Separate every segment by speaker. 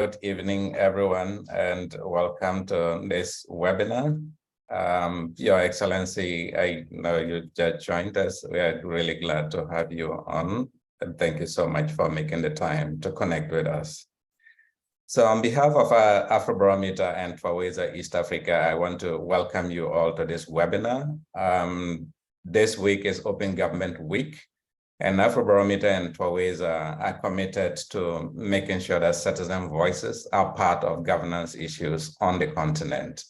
Speaker 1: Good evening, everyone, and welcome to this webinar. Your Excellency, I know you just joined us. We are really glad to have you on, and thank you so much for making the time to connect with us. So on behalf of Afrobarometer and Twaweza East Africa, I want to welcome you all to this webinar. This week is Open Government Week, and Afrobarometer and Twaweza are committed to making sure that citizen voices are part of governance issues on the continent.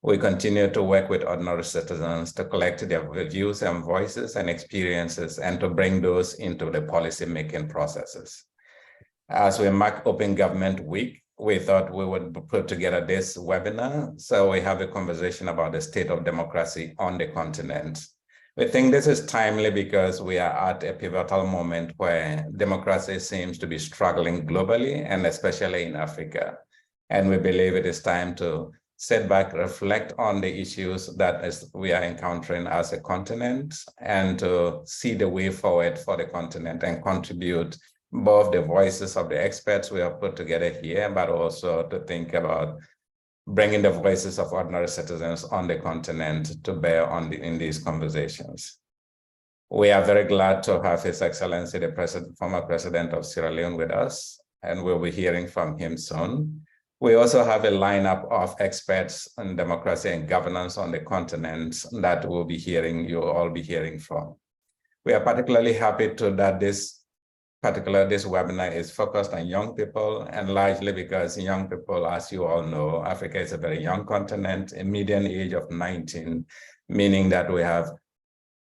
Speaker 1: We continue to work with ordinary citizens to collect their views and voices and experiences and to bring those into the policy-making processes. As we mark Open Government Week, we thought we would put together this webinar so we have a conversation about the state of democracy on the continent. We think this is timely because we are at a pivotal moment where democracy seems to be struggling globally and especially in Africa. And we believe it is time to sit back, reflect on the issues that we are encountering as a continent and to see the way forward for the continent and contribute both the voices of the experts we have put together here, but also to think about bringing the voices of ordinary citizens on the continent to bear on in these conversations. We are very glad to have His Excellency, the former President of Sierra Leone with us, and we'll be hearing from him soon. We also have a lineup of experts on democracy and governance on the continent that you'll all be hearing from. We are particularly happy that this webinar is focused on young people, and largely because young people, as you all know, Africa is a very young continent, a median age of 19, meaning that we have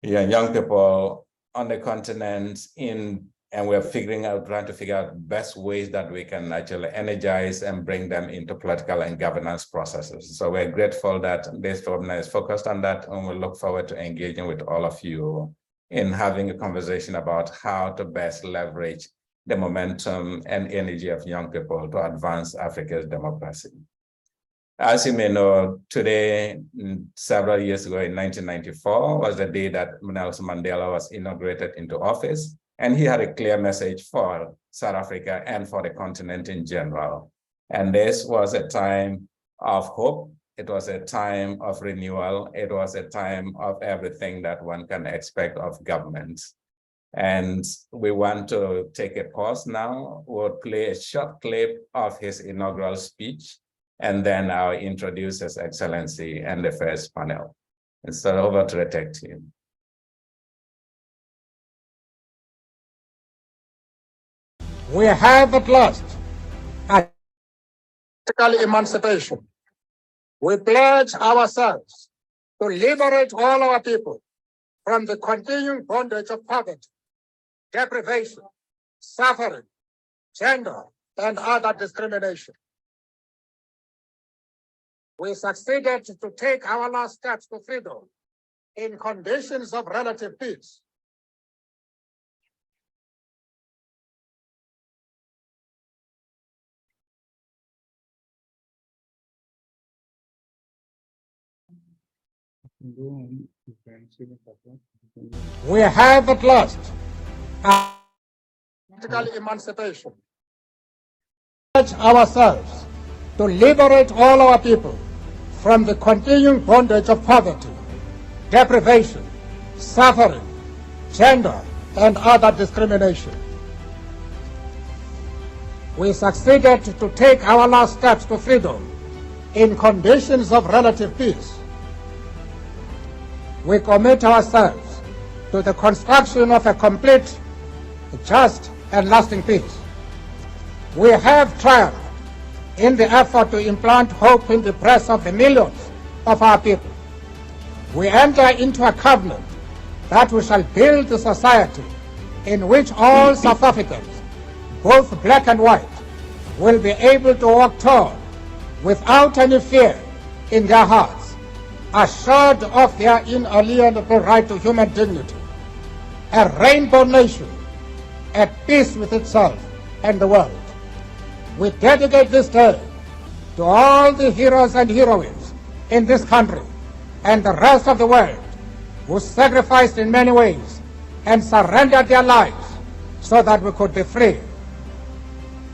Speaker 1: young people on the continent and we're trying to figure out best ways that we can actually energize and bring them into political and governance processes. So we're grateful that this webinar is focused on that, and we look forward to engaging with all of you in having a conversation about how to best leverage the momentum and energy of young people to advance Africa's democracy. As you may know, today, several years ago in 1994, was the day that Nelson Mandela was inaugurated into office, and he had a clear message for South Africa and for the continent in general. And this was a time of hope. It was a time of renewal. It was a time of everything that one can expect of government. And we want to take a pause now. We'll play a short clip of his inaugural speech, and then I'll introduce His Excellency and the first panel. And so over to the tech team.
Speaker 2: We have at last political emancipation. We pledge ourselves to liberate all our people from the continuing bondage of poverty, deprivation, suffering, gender, and other discrimination. We succeeded to take our last steps to freedom in conditions of relative peace. We have at last political emancipation. We pledge ourselves to liberate all our people from the continuing bondage of poverty, deprivation, suffering, gender, and other discrimination. We succeeded to take our last steps to freedom in conditions of relative peace. We commit ourselves to the construction of a complete, just, and lasting peace. We have triumphed in the effort to implant hope in the breasts of the millions of our people. We enter into a covenant that we shall build a society in which all South Africans, both black and white, will be able to walk tall without any fear in their hearts, assured of their inalienable right to human dignity, a rainbow nation at peace with itself and the world. We dedicate this day to all the heroes and heroines in this country and the rest of the world who sacrificed in many ways and surrendered their lives so that we could be free.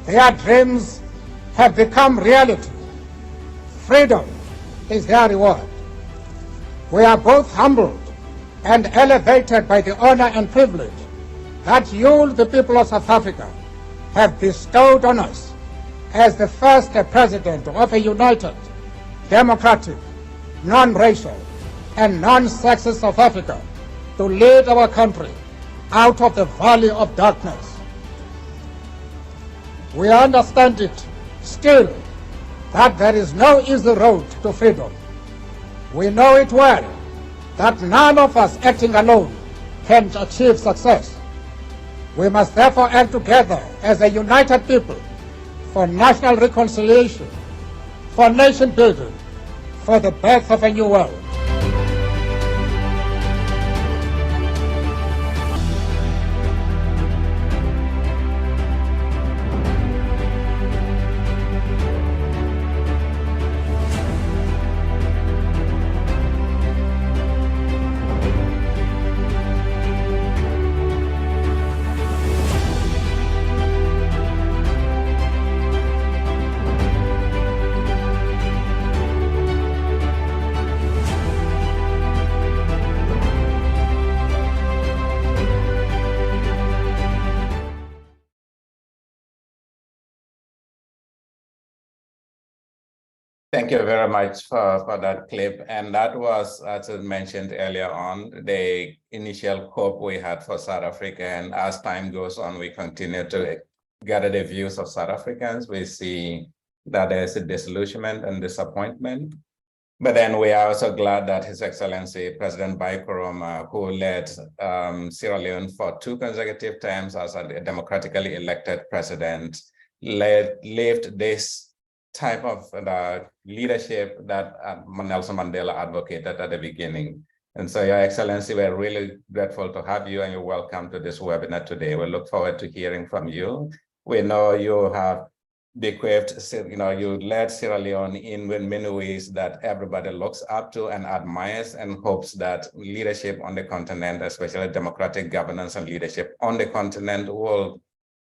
Speaker 2: Their dreams have become reality. Freedom is their reward. We are both humbled and elevated by the honor and privilege that you, the people of South Africa, have bestowed on us as the first president of a united, democratic, non-racial, and non-sexist South Africa to lead our country out of the valley of darkness. We understand it still that there is no easy road to freedom. We know it well that none of us acting alone can achieve success. We must therefore act together as a united people for national reconciliation, for nation building, for the birth of a new world.
Speaker 1: Thank you very much for that clip. And that was, as I mentioned earlier on, the initial hope we had for South Africa. And as time goes on, we continue to gather the views of South Africans. We see that there's a disillusionment and disappointment. But then we are also glad that His Excellency President Bai Koroma, who led Sierra Leone for 2 consecutive terms as a democratically elected president, lived this type of leadership that Nelson Mandela advocated at the beginning. And so, Your Excellency, we're really grateful to have you, and you're welcome to this webinar today. We look forward to hearing from you. We know you have bequeathed, you led Sierra Leone in many ways that everybody looks up to and admires, and hopes that leadership on the continent, especially democratic governance and leadership on the continent, will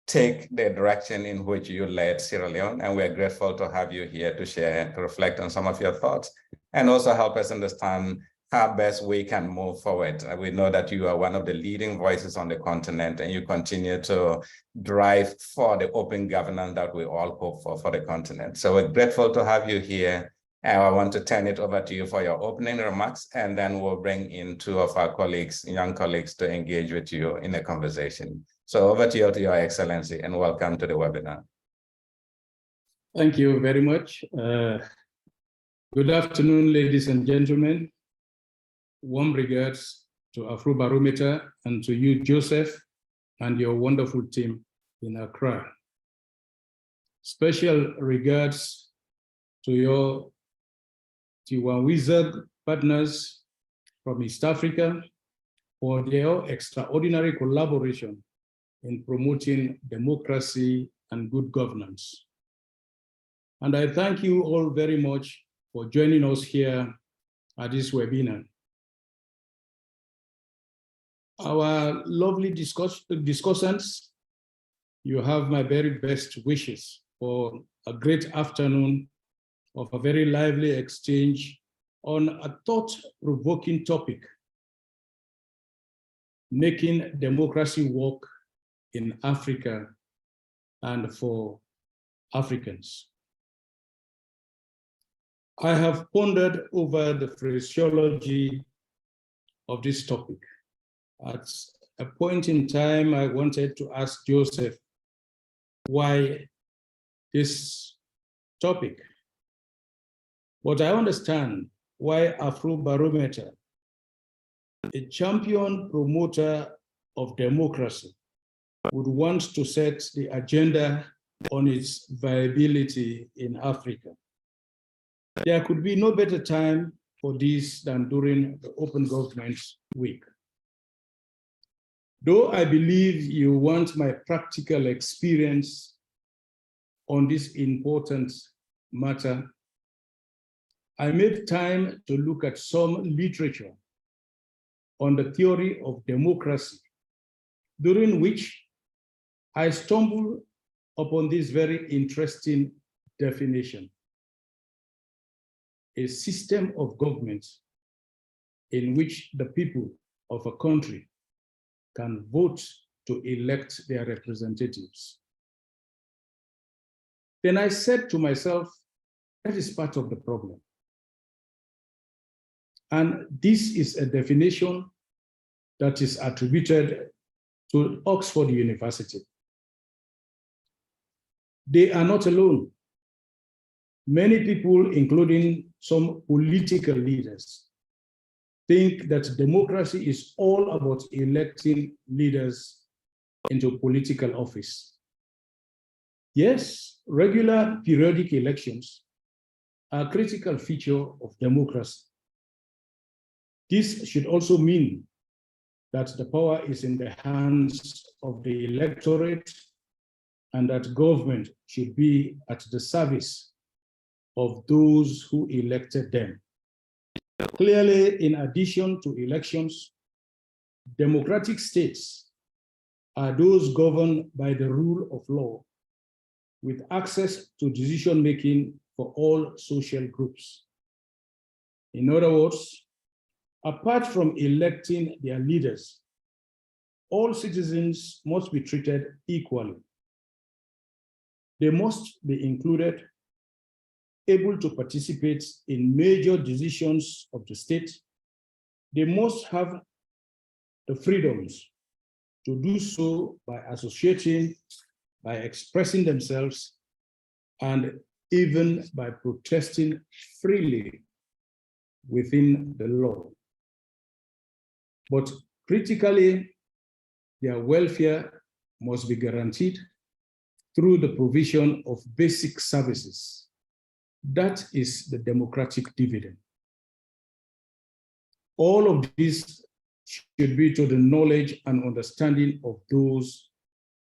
Speaker 1: take the direction in which you led Sierra Leone. And we're grateful to have you here to share, to reflect on some of your thoughts, and also help us understand how best we can move forward. We know that you are one of the leading voices on the continent, and you continue to drive for the open governance that we all hope for the continent. So we're grateful to have you here. And I want to turn it over to you for your opening remarks, and then we'll bring in 2 of our colleagues, young colleagues, to engage with you in a conversation. So over to you, Your Excellency, and welcome to the webinar.
Speaker 3: Thank you very much. Good afternoon, ladies and gentlemen. Warm regards to Afrobarometer and to you, Joseph, and your wonderful team in Accra. Special regards to your Twaweza partners from East Africa for their extraordinary collaboration in promoting democracy and good governance. And I thank you all very much for joining us here at this webinar. Our lovely discussants, you have my very best wishes for a great afternoon of a very lively exchange on a thought-provoking topic: making democracy work in Africa and for Africans. I have pondered over the phraseology of this topic. At a point in time, I wanted to ask Joseph why this topic. But I understand why Afrobarometer, a champion promoter of democracy, would want to set the agenda on its viability in Africa. There could be no better time for this than during the Open Government Week. Though I believe you want my practical experience on this important matter, I made time to look at some literature on the theory of democracy, during which I stumbled upon this very interesting definition: a system of government in which the people of a country can vote to elect their representatives. Then I said to myself, that is part of the problem. And this is a definition that is attributed to Oxford University. They are not alone. Many people, including some political leaders, think that democracy is all about electing leaders into political office. Yes, regular periodic elections are a critical feature of democracy. This should also mean that the power is in the hands of the electorate and that government should be at the service of those who elected them. Clearly, in addition to elections, democratic states are those governed by the rule of law with access to decision-making for all social groups. In other words, apart from electing their leaders, all citizens must be treated equally. They must be included, able to participate in major decisions of the state. They must have the freedoms to do so by associating, by expressing themselves, and even by protesting freely within the law. But critically, their welfare must be guaranteed through the provision of basic services. That is the democratic dividend. All of this should be to the knowledge and understanding of those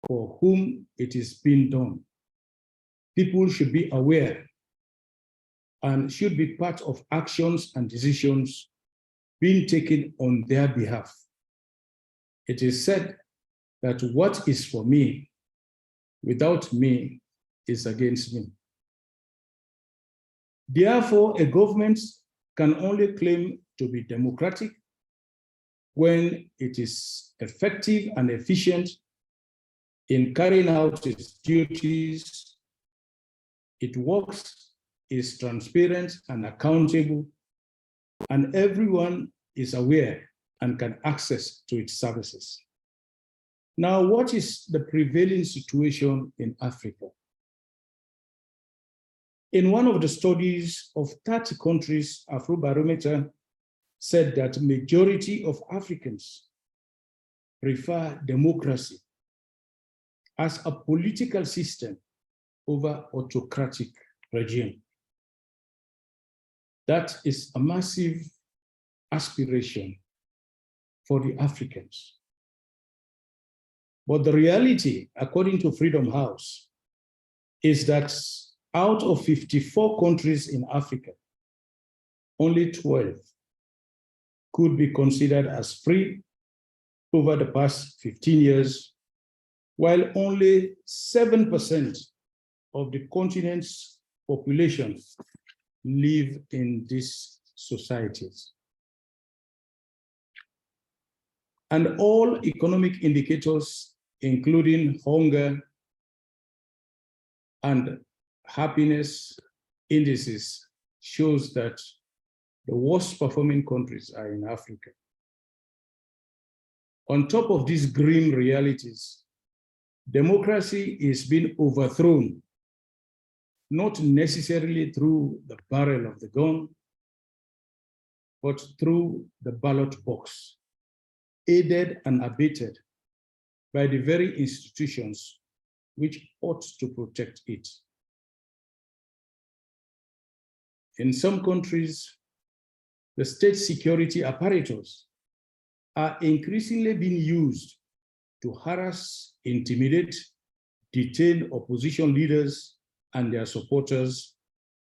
Speaker 3: for whom it is being done. People should be aware and should be part of actions and decisions being taken on their behalf. It is said that what is for me, without me, is against me. Therefore, a government can only claim to be democratic when it is effective and efficient in carrying out its duties, it works, is transparent and accountable, and everyone is aware and can access to its services. Now, what is the prevailing situation in Africa? In one of the studies of 30 countries, Afrobarometer said that majority of Africans prefer democracy as a political system over autocratic regime. That is a massive aspiration for the Africans. But the reality, according to Freedom House, is that out of 54 countries in Africa, only 12 could be considered as free over the past 15 years, while only 7% of the continent's population live in these societies. And all economic indicators, including hunger and happiness indices, shows that the worst performing countries are in Africa. On top of these grim realities, democracy is being overthrown, not necessarily through the barrel of the gun, but through the ballot box, aided and abetted by the very institutions which ought to protect it. In some countries, the state security apparatus are increasingly being used to harass, intimidate, detain opposition leaders and their supporters,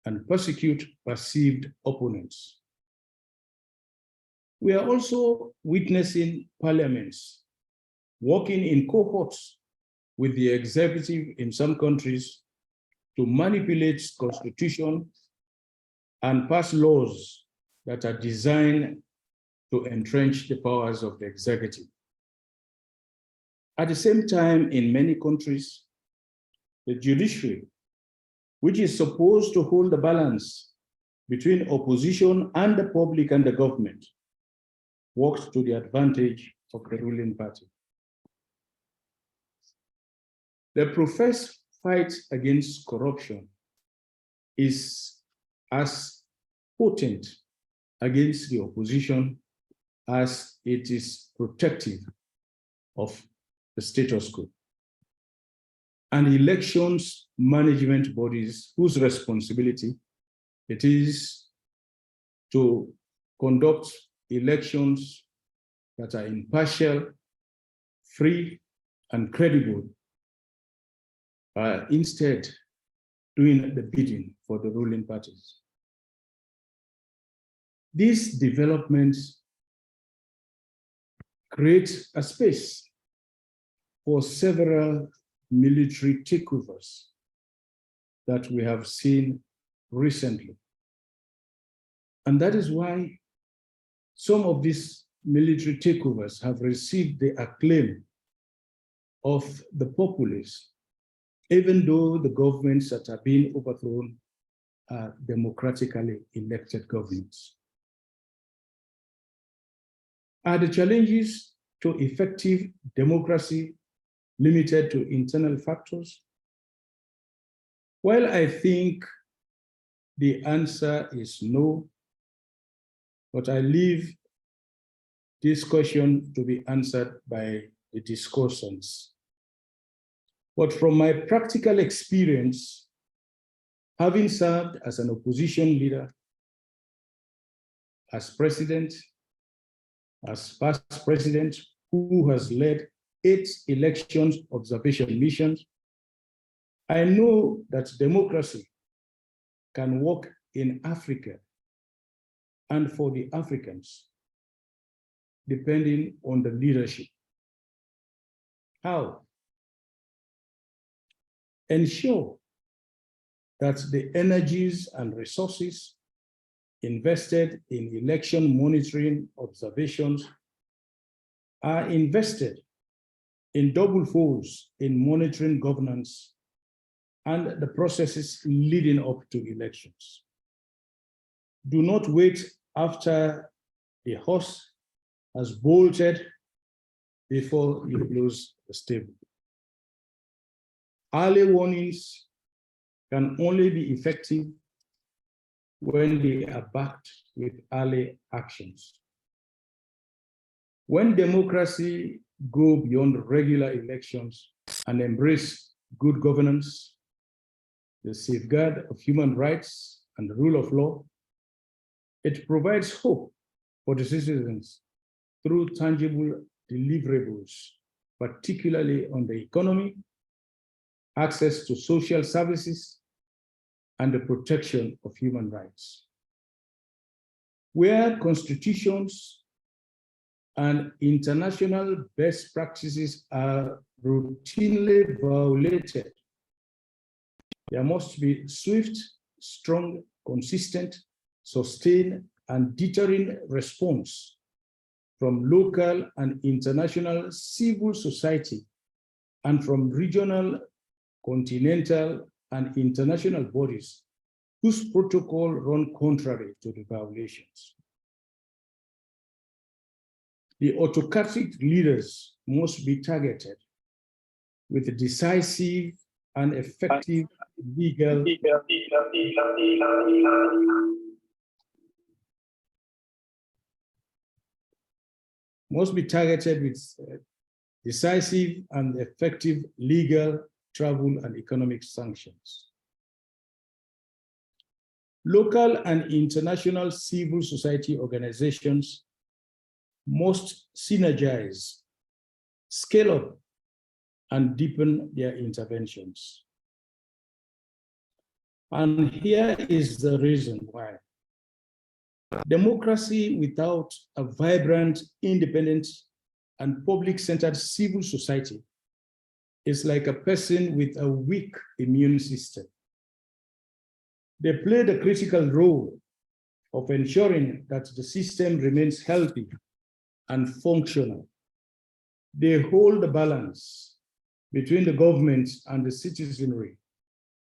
Speaker 3: and persecute perceived opponents. We are also witnessing parliaments working in cohorts with the executive in some countries to manipulate constitution and pass laws that are designed to entrench the powers of the executive. At the same time, in many countries, the judiciary, which is supposed to hold the balance between opposition and the public and the government, works to the advantage of the ruling party. The professed fight against corruption is as potent against the opposition as it is protective of the status quo. And elections management bodies whose responsibility it is to conduct elections that are impartial, free, and credible, instead doing the bidding for the ruling parties. These developments create a space for several military takeovers that we have seen recently. And that is why some of these military takeovers have received the acclaim of the populace, even though the governments that are being overthrown are democratically elected governments. Are the challenges to effective democracy limited to internal factors? Well, I think the answer is no, but I leave this question to be answered by the discussants. But from my practical experience, having served as an opposition leader, as president, as past president, who has led 8 elections observation missions, I know that democracy can work in Africa and for the Africans, depending on the leadership. How? Ensure that the energies and resources invested in election monitoring observations are invested in double folds in monitoring governance and the processes leading up to elections. Do not wait after the horse has bolted before you close the stable. Early warnings can only be effective when they are backed with early actions. When democracy go beyond regular elections and embrace good governance, the safeguard of human rights and the rule of law, it provides hope for the citizens through tangible deliverables, particularly on the economy, access to social services, and the protection of human rights. Where constitutions and international best practices are routinely violated, there must be swift, strong, consistent, sustained, and deterring response from local and international civil society and from regional, continental, and international bodies whose protocol run contrary to the violations. The autocratic leaders must be targeted with decisive and effective legal decisive and effective legal, travel, and economic sanctions. Local and international civil society organizations must synergize, scale up, and deepen their interventions. And here is the reason why. Democracy without a vibrant, independent, and public-centered civil society is like a person with a weak immune system. They play the critical role of ensuring that the system remains healthy and functional. They hold the balance between the government and the citizenry,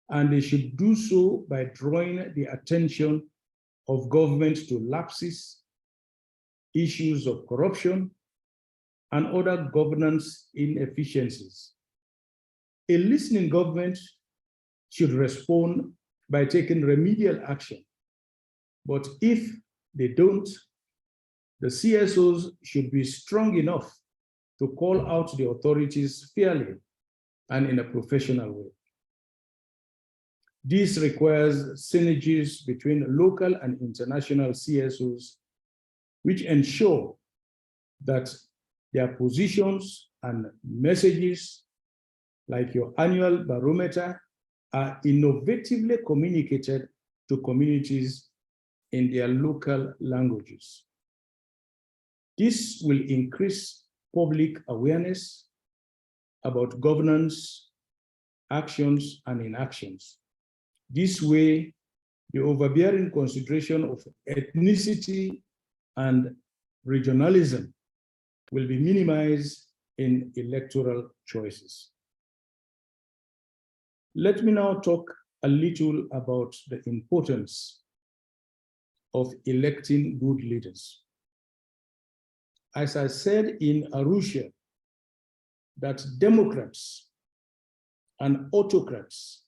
Speaker 3: and they should do so by drawing the attention of government to lapses, issues of corruption, and other governance inefficiencies. A listening government should respond by taking remedial action. But if they don't, the CSOs should be strong enough to call out the authorities fairly and in a professional way. This requires synergies between local and international CSOs, which ensure that their positions and messages, like your annual barometer, are innovatively communicated to communities in their local languages. This will increase public awareness about governance, actions, and inactions. This way, the overbearing consideration of ethnicity and regionalism will be minimized in electoral choices. Let me now talk a little about the importance of electing good leaders. As I said in Arusha, that democrats and autocrats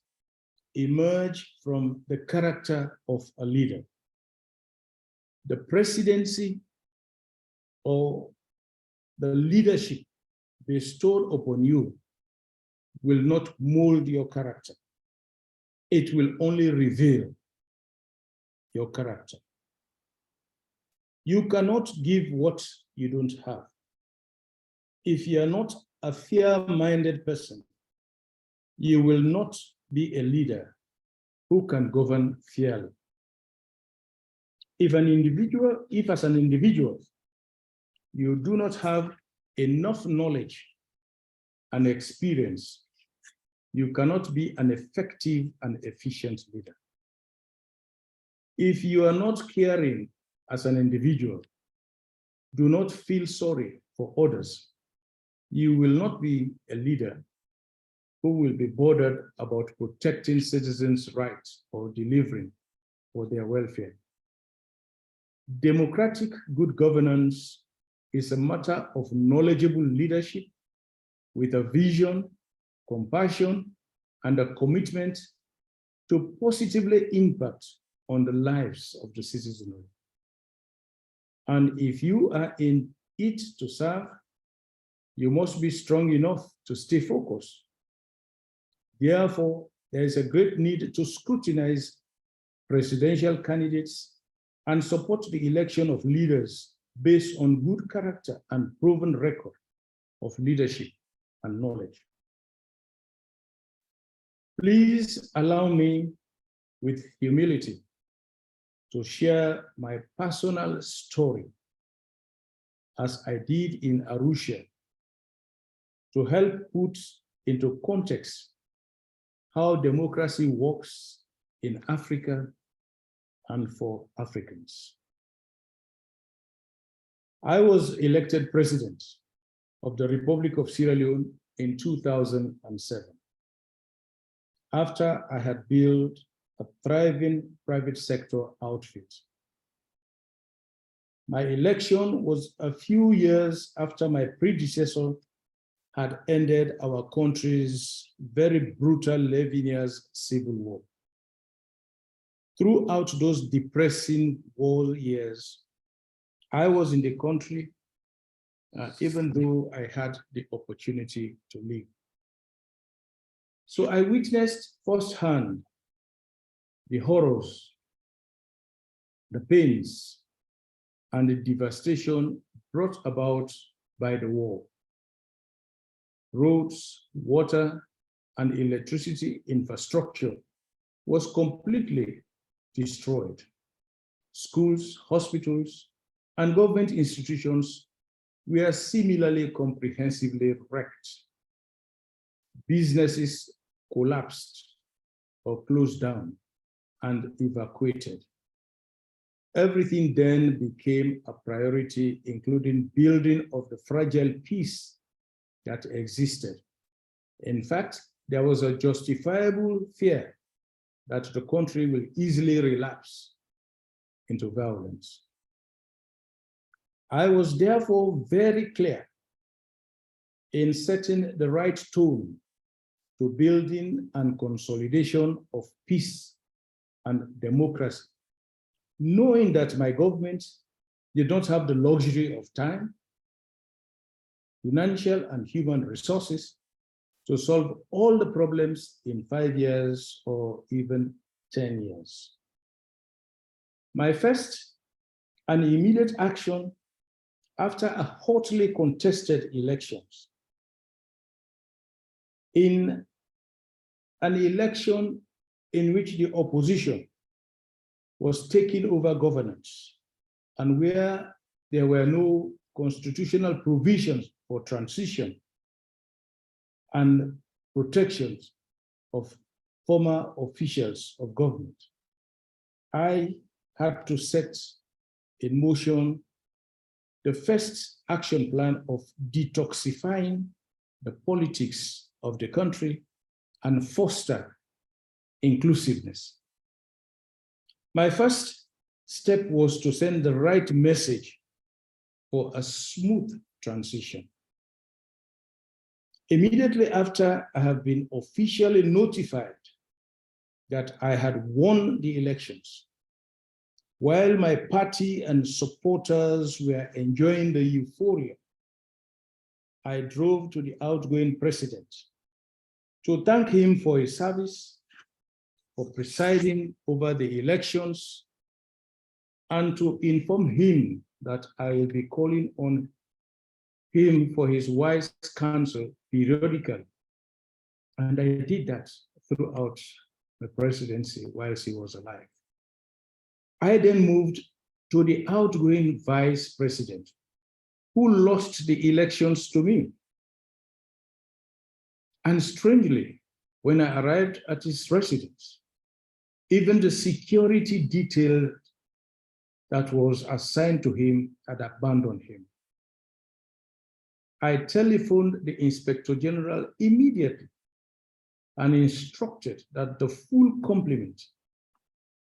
Speaker 3: emerge from the character of a leader. The presidency or the leadership bestowed upon you will not mold your character. It will only reveal your character. You cannot give what you don't have. If you are not a fair-minded person, you will not be a leader who can govern fairly. If as an individual, you do not have enough knowledge and experience, you cannot be an effective and efficient leader. If you are not caring as an individual, do not feel sorry for others, you will not be a leader who will be bothered about protecting citizens' rights or delivering for their welfare. Democratic good governance is a matter of knowledgeable leadership with a vision, compassion, and a commitment to positively impact on the lives of the citizenry. And if you are in it to serve, you must be strong enough to stay focused. Therefore, there is a great need to scrutinize presidential candidates and support the election of leaders based on good character and proven record of leadership and knowledge. Please allow me, with humility, to share my personal story, as I did in Arusha, to help put into context how democracy works in Africa and for Africans. I was elected president of the Republic of Sierra Leone in 2007, after I had built a thriving private sector outfit. My election was a few years after my predecessor had ended our country's very brutal 11 years civil war. Throughout those depressing war years, I was in the country, even though I had the opportunity to leave. So I witnessed firsthand the horrors, the pains, and the devastation brought about by the war. Roads, water, and electricity infrastructure was completely destroyed. Schools, hospitals, and government institutions were similarly comprehensively wrecked. Businesses collapsed or closed down, and evacuated. Everything then became a priority, including building of the fragile peace that existed. In fact, there was a justifiable fear that the country will easily relapse into violence. I was therefore very clear in setting the right tone to building and consolidation of peace and democracy, knowing that my government did not have the luxury of time, financial and human resources to solve all the problems in 5 years or even 10 years. My first and immediate action after a hotly contested elections, in an election in which the opposition was taking over governance and where there were no constitutional provisions for transition and protections of former officials of government, I had to set in motion the first action plan of detoxifying the politics of the country and foster inclusiveness. My first step was to send the right message for a smooth transition. Immediately after I have been officially notified that I had won the elections, while my party and supporters were enjoying the euphoria, I drove to the outgoing president to thank him for his service, for presiding over the elections, and to inform him that I will be calling on him for his wise counsel periodically. And I did that throughout the presidency whilst he was alive. I then moved to the outgoing vice president, who lost the elections to me. And strangely, when I arrived at his residence, even the security detail that was assigned to him had abandoned him. I telephoned the Inspector General immediately and instructed that the full complement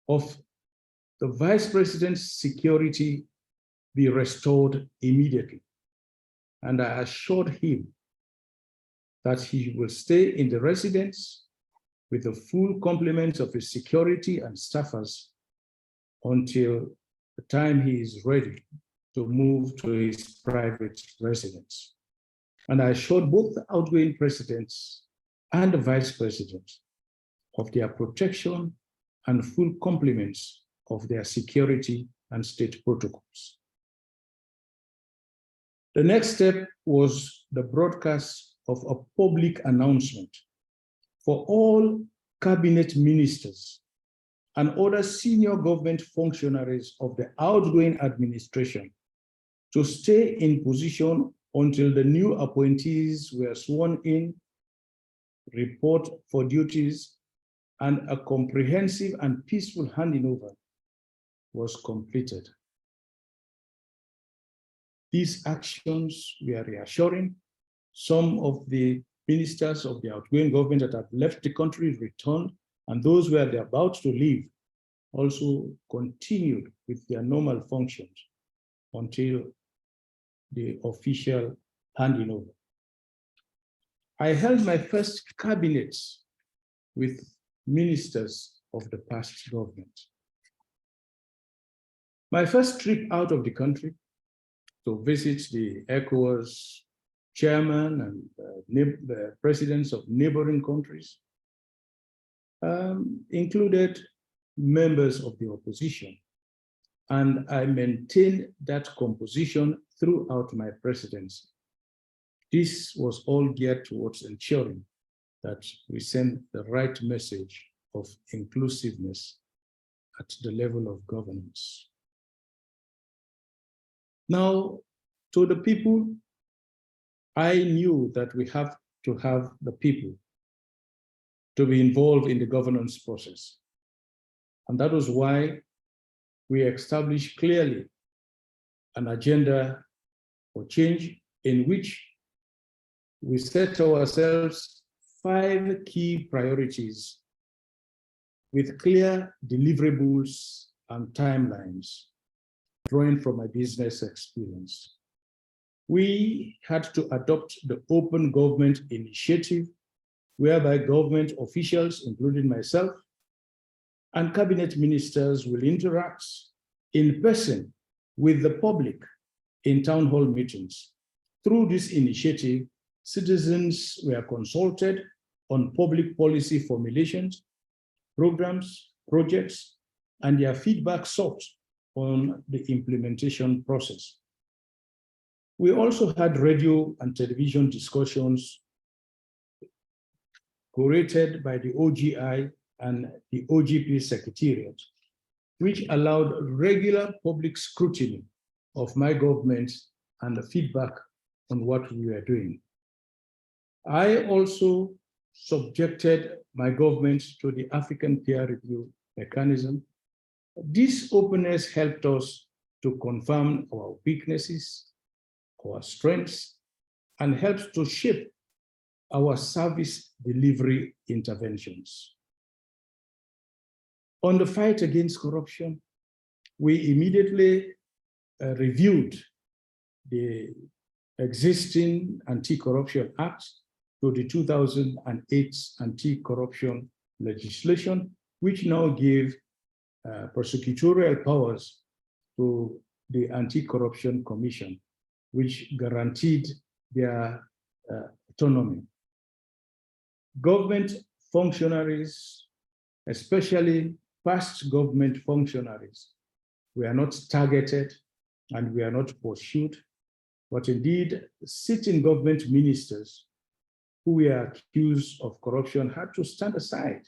Speaker 3: of the Vice President's security be restored immediately. And I assured him that he will stay in the residence with the full complement of his security and staffers until the time he is ready to move to his private residence. And I assured both the outgoing presidents and the vice president of their protection and full complements of their security and state protocols. The next step was the broadcast of a public announcement for all cabinet ministers and other senior government functionaries of the outgoing administration to stay in position until the new appointees were sworn in, report for duties, and a comprehensive and peaceful handing over was completed. These actions were reassuring. Some of the ministers of the outgoing government that had left the country returned, and those who were about to leave also continued with their normal functions until the official handing over. I held my first cabinet with ministers of the past government. My first trip out of the country to visit the ECOWAS chairman and the presidents of neighboring countries included members of the opposition. And I maintained that composition throughout my presidency. This was all geared towards ensuring that we send the right message of inclusiveness at the level of governance. Now, to the people, I knew that we have to have the people to be involved in the governance process. And that was why we established clearly an agenda for change in which we set ourselves 5 key priorities with clear deliverables and timelines, drawing from my business experience. We had to adopt the Open Government Initiative, whereby government officials, including myself, and cabinet ministers will interact in person with the public in town hall meetings. Through this initiative, citizens were consulted on public policy formulations, programs, projects, and their feedback sought on the implementation process. We also had radio and television discussions curated by the OGI and the OGP Secretariat, which allowed regular public scrutiny of my government and the feedback on what we were doing. I also subjected my government to the African peer review mechanism. This openness helped us to confirm our weaknesses, our strengths, and helped to shape our service delivery interventions. On the fight against corruption, we immediately reviewed the existing Anti-Corruption Act to the 2008 anti-corruption legislation, which now gave prosecutorial powers to the Anti-Corruption Commission, which guaranteed their autonomy. Government functionaries, especially past government functionaries, were not targeted and were not pursued, but indeed sitting government ministers who were accused of corruption had to stand aside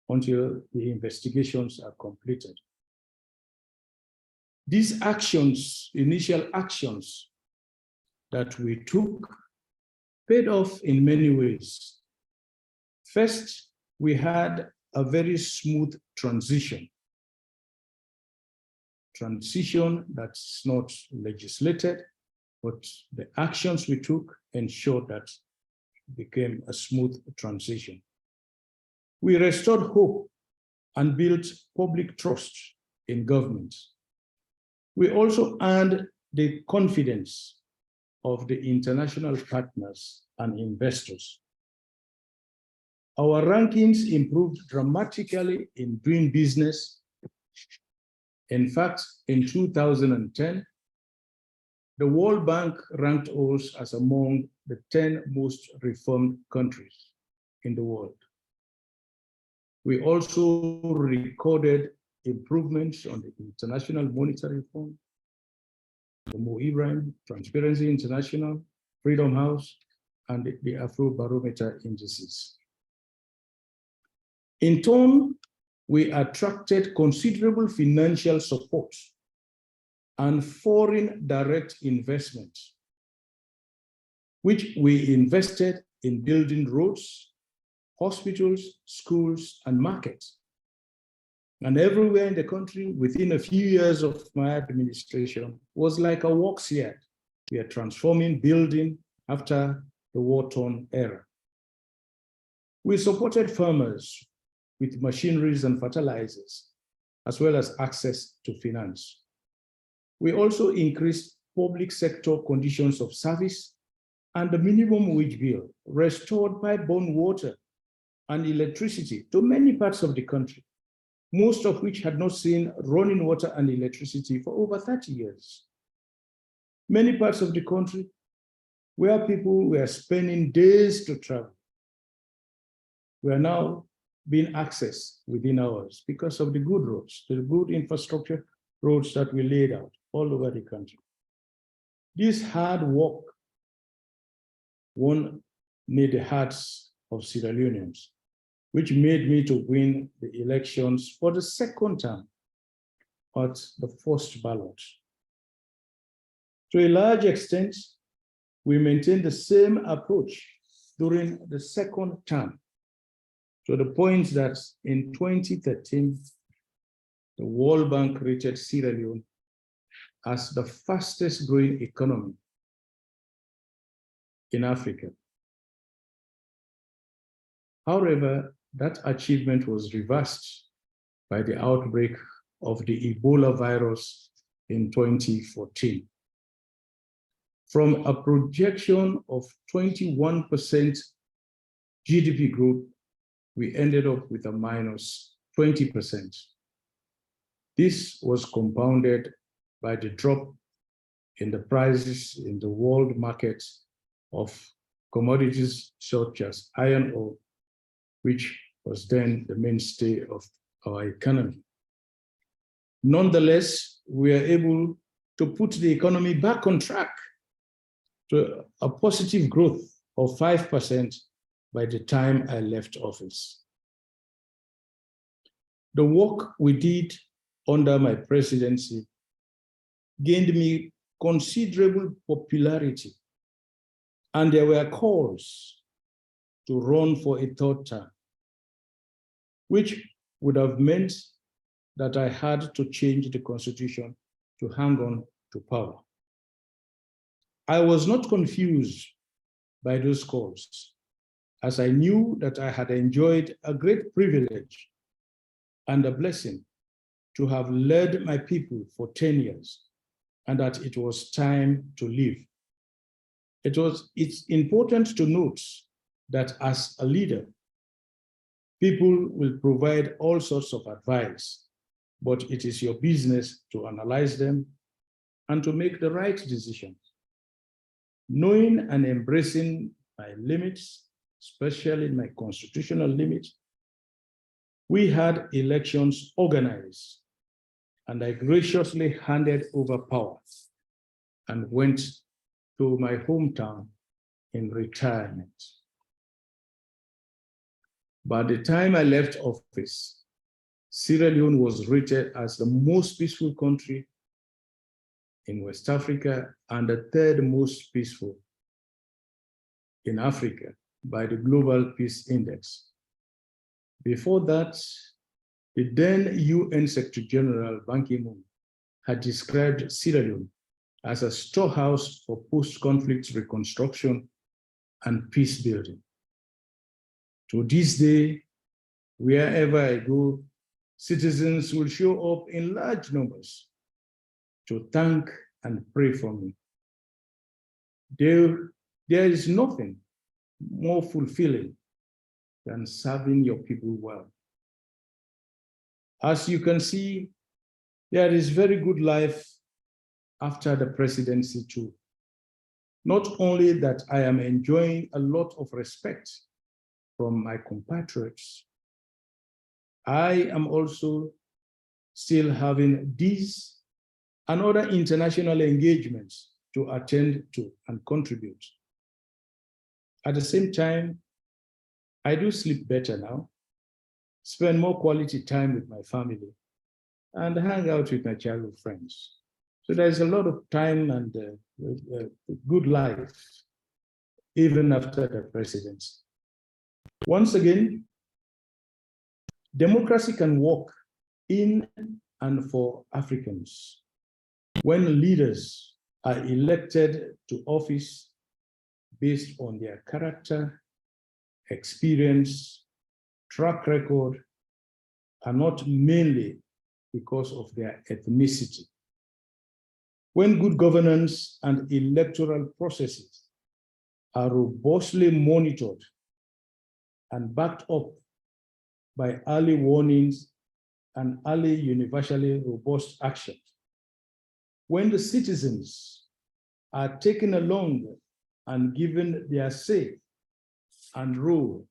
Speaker 3: until the investigations are completed. These actions, initial actions that we took, paid off in many ways. First, we had a very smooth transition that's not legislated, but the actions we took ensured that it became a smooth transition. We restored hope and built public trust in government. We also earned the confidence of the international partners and investors. Our rankings improved dramatically in doing business. In fact, in 2010, the World Bank ranked us as among the 10 most reformed countries in the world. We also recorded improvements on the International Monetary Fund, the MOIRAM, Transparency International, Freedom House, and the Afrobarometer indices. In turn, we attracted considerable financial support and foreign direct investment, which we invested in building roads, hospitals, schools, and markets. And everywhere in the country, within a few years of my administration, was like a works yard. We are transforming, building after the war-torn era. We supported farmers with machineries and fertilizers, as well as access to finance. We also increased public sector conditions of service and the minimum wage bill, restored pipe-borne water and electricity to many parts of the country, most of which had not seen running water and electricity for over 30 years. Many parts of the country where people were spending days to travel were now being accessed within hours because of the good roads, the good infrastructure roads that we laid out all over the country. This hard work won me the hearts of Sierra Leoneans, which made me to win the elections for the second term at the first ballot. To a large extent, we maintained the same approach during the second term, to the point that in 2013, the World Bank rated Sierra Leone as the fastest growing economy in Africa. However, that achievement was reversed by the outbreak of the Ebola virus in 2014. From a projection of 21% GDP growth, we ended up with a minus 20%. This was compounded by the drop in the prices in the world market of commodities such as iron ore, which was then the mainstay of our economy. Nonetheless, we are able to put the economy back on track to a positive growth of 5% by the time I left office. The work we did under my presidency gained me considerable popularity, and there were calls to run for a third term, which would have meant that I had to change the constitution to hang on to power. I was not confused by those calls, as I knew that I had enjoyed a great privilege and a blessing to have led my people for 10 years, and that it was time to leave. It's important to note that as a leader, people will provide all sorts of advice, but it is your business to analyze them and to make the right decisions. Knowing and embracing my limits, especially my constitutional limits, we had elections organized, and I graciously handed over power and went to my hometown in retirement. By the time I left office, Sierra Leone was rated as the most peaceful country in West Africa and the third most peaceful in Africa by the Global Peace Index. Before that, the then UN Secretary General Ban Ki-moon had described Sierra Leone as a storehouse for post-conflict reconstruction and peace building. To this day, wherever I go, citizens will show up in large numbers to thank and pray for me. There is nothing more fulfilling than serving your people well. As you can see, there is very good life after the presidency too. Not only that I am enjoying a lot of respect from my compatriots, I am also still having these and other international engagements to attend to and contribute. At the same time, I do sleep better now, spend more quality time with my family, and hang out with my childhood friends. So there's a lot of time and good life, even after the presidency. Once again, democracy can work in and for Africans when leaders are elected to office based on their character, experience, track record, and not mainly because of their ethnicity. When good governance and electoral processes are robustly monitored and backed up by early warnings and early universally robust actions, when the citizens are taken along and given their say and role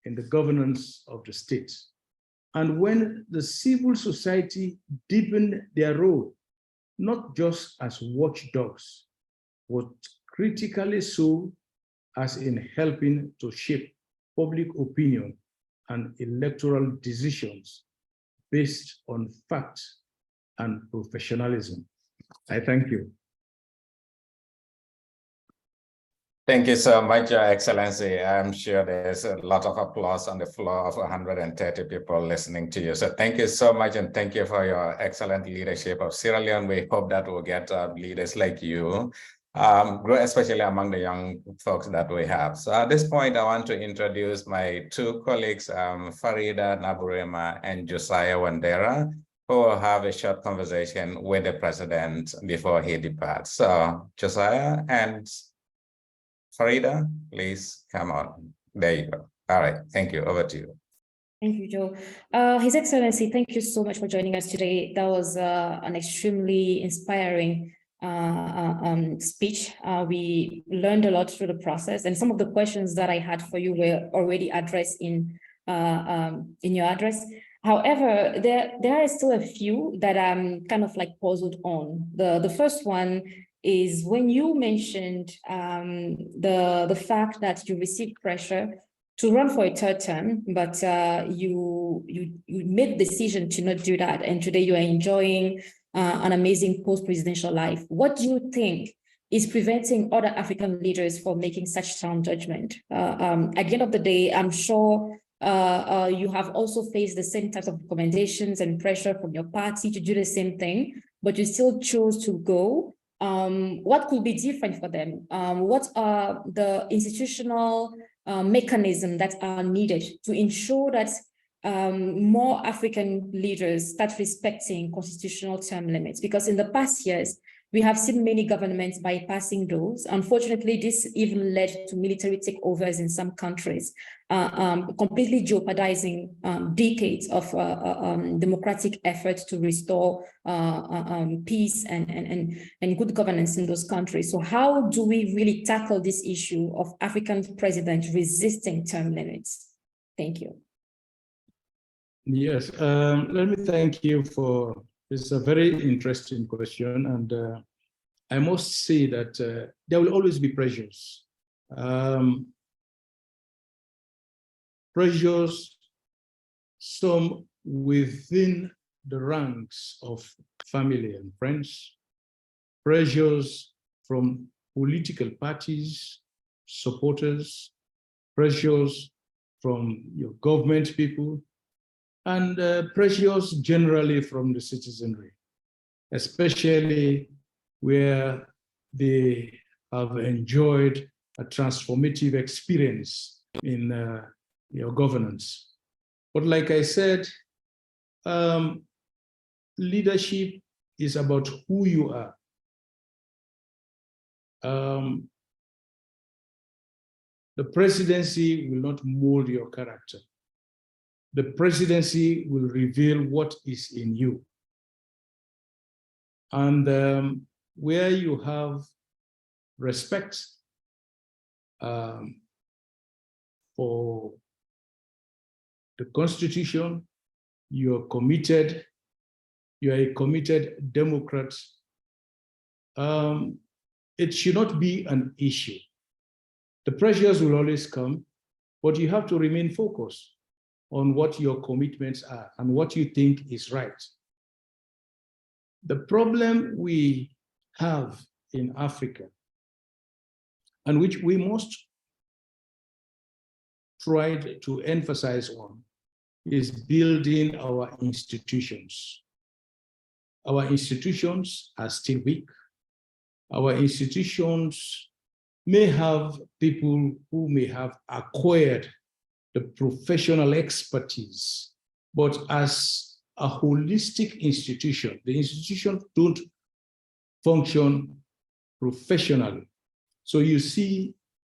Speaker 3: in the governance of the state, and when the civil society deepen their role, not just as watchdogs, but critically so as in helping to shape public opinion and electoral decisions based on facts and professionalism. I thank you.
Speaker 1: Thank you so much, Your Excellency. I'm sure there's a lot of applause on the floor of 130 people listening to you. So thank you so much, and thank you for your excellent leadership of Sierra Leone. We hope that we'll get leaders like you, especially among the young folks that we have. So at this point, I want to introduce my two colleagues, Farida Nabourema and Josiah Wandera, who will have a short conversation with the president before he departs. So Josiah and Farida, please come on. There you go. All right. Thank you. Over to you.
Speaker 4: Thank you, Joe. His Excellency, thank you so much for joining us today. That was an extremely inspiring speech. We learned a lot through the process, and some of the questions that I had for you were already addressed in your address. However, there are still a few that I'm kind of like puzzled on. The first one is when you mentioned the fact that you received pressure to run for a third term, but you made the decision to not do that, and today you are enjoying an amazing post-presidential life. What do you think is preventing other African leaders from making such sound judgment? At the end of the day, I'm sure you have also faced the same types of recommendations and pressure from your party to do the same thing, but you still chose to go. What could be different for them? What are the institutional mechanisms that are needed to ensure that more African leaders start respecting constitutional term limits? Because in the past years, we have seen many governments bypassing those. Unfortunately, this even led to military takeovers in some countries, completely jeopardizing decades of democratic efforts to restore peace and good governance in those countries. So how do we really tackle this issue of African presidents resisting term limits? Thank you.
Speaker 3: Yes, let me thank you for it's a very interesting question, and I must say that there will always be pressures. Pressures, some within the ranks of family and friends, pressures from political parties, supporters, pressures from your government people, and pressures generally from the citizenry, especially where they have enjoyed a transformative experience in your governance. But like I said, leadership is about who you are. The presidency will not mold your character. The presidency will reveal what is in you. And where you have respect for the Constitution, you're committed, you are a committed Democrat, it should not be an issue. The pressures will always come, but you have to remain focused on what your commitments are and what you think is right. The problem we have in Africa, and which we must try to emphasize on, is building our institutions. Our institutions are still weak. Our institutions may have people who may have acquired the professional expertise, but as a holistic institution, the institutions don't function professionally. So you see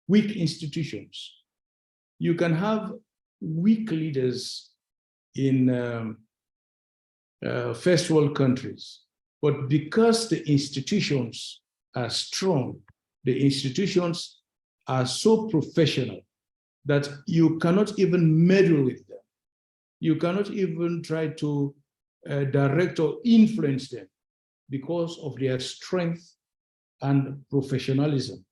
Speaker 3: weak institutions. You can have weak leaders in first world countries, but because the institutions are strong, the institutions are so professional that you cannot even meddle with them. You cannot even try to direct or influence them because of their strength and professionalism.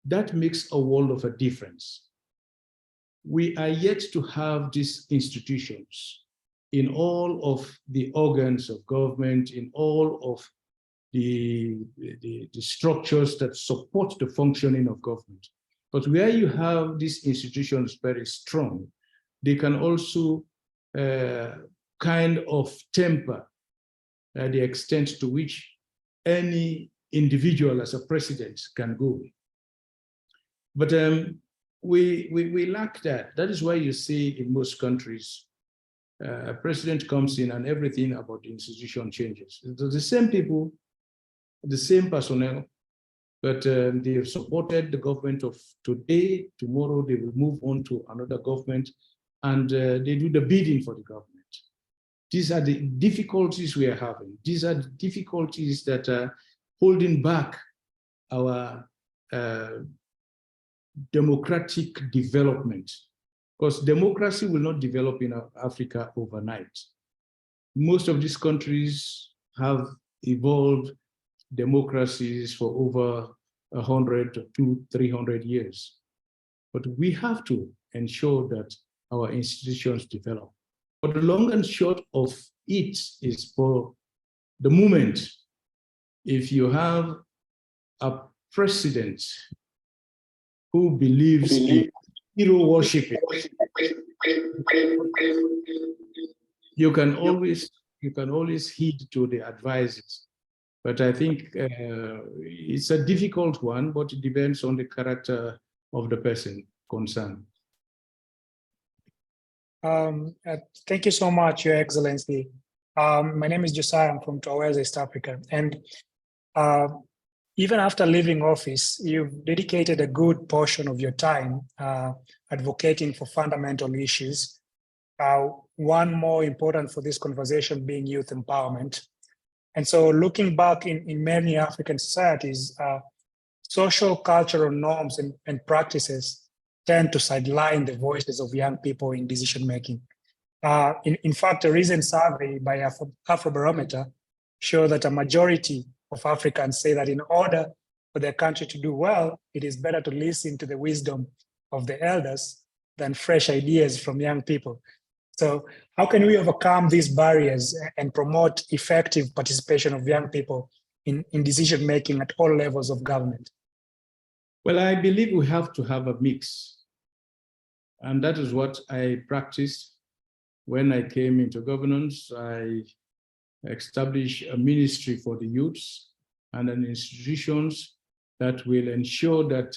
Speaker 3: That makes a world of a difference. We are yet to have these institutions in all of the organs of government, in all of the structures that support the functioning of government. But where you have these institutions very strong, they can also kind of temper the extent to which any individual as a president can go. But we lack that. That is why you see in most countries, a president comes in and everything about the institution changes. It's the same people, the same personnel, but they have supported the government of today. Tomorrow they will move on to another government, and they do the bidding for the government. These are the difficulties we are having. These are the difficulties that are holding back our democratic development, because democracy will not develop in Africa overnight. Most of these countries have evolved democracies for over 100 to 200, 300 years. But we have to ensure that our institutions develop. But the long and short of it is, for the moment, if you have a president who believes in hero worshiping, you can always heed to the advices. But I think it's a difficult one, but it depends on the character of the person concerned.
Speaker 5: Thank you so much, Your Excellency. My name is Josiah. I'm from Twaweza East Africa. And even after leaving office, you've dedicated a good portion of your time advocating for fundamental issues. One more important for this conversation being youth empowerment. And so looking back in many African societies, social cultural norms and practices tend to sideline the voices of young people in decision-making. In fact, a recent survey by Afrobarometer showed that a majority of Africans say that in order for their country to do well, it is better to listen to the wisdom of the elders than fresh ideas from young people. So how can we overcome these barriers and promote effective participation of young people in decision-making at all levels of government?
Speaker 3: Well, I believe we have to have a mix. And that is what I practiced when I came into governance. I established a ministry for the youths and an institutions that will ensure that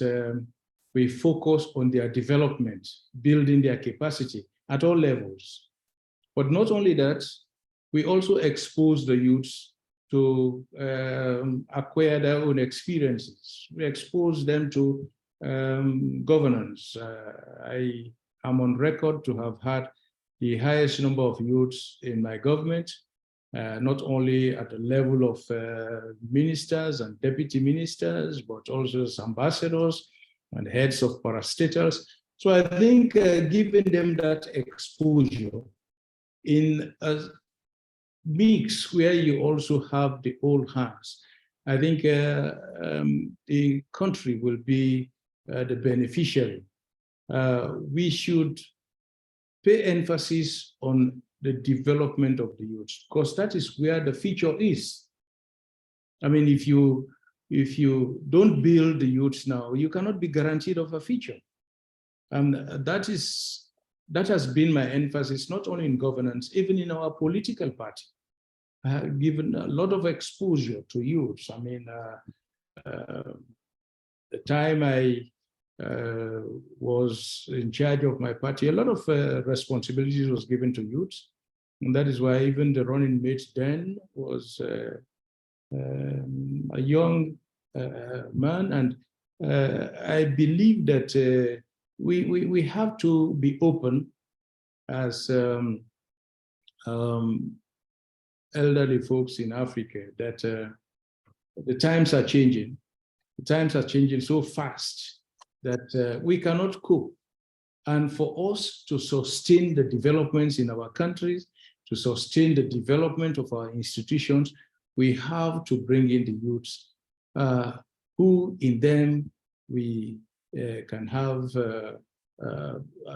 Speaker 3: we focus on their development, building their capacity at all levels. But not only that, we also expose the youths to acquire their own experiences. We expose them to governance. I am on record to have had the highest number of youths in my government, not only at the level of ministers and deputy ministers, but also as ambassadors and heads of parastatals. So I think giving them that exposure in a mix where you also have the old hands, I think the country will be the beneficiary. We should pay emphasis on the development of the youth, because that is where the future is. I mean, if you don't build the youth now, you cannot be guaranteed of a future. And that has been my emphasis, not only in governance, even in our political party. I have given a lot of exposure to youths. I mean, the time I was in charge of my party, a lot of responsibilities was given to youths. And that is why even the running mate then was a young man. And I believe that we have to be open as elderly folks in Africa, that the times are changing. The times are changing so fast that we cannot cope. And for us to sustain the developments in our countries, to sustain the development of our institutions, we have to bring in the youths who in them we can have a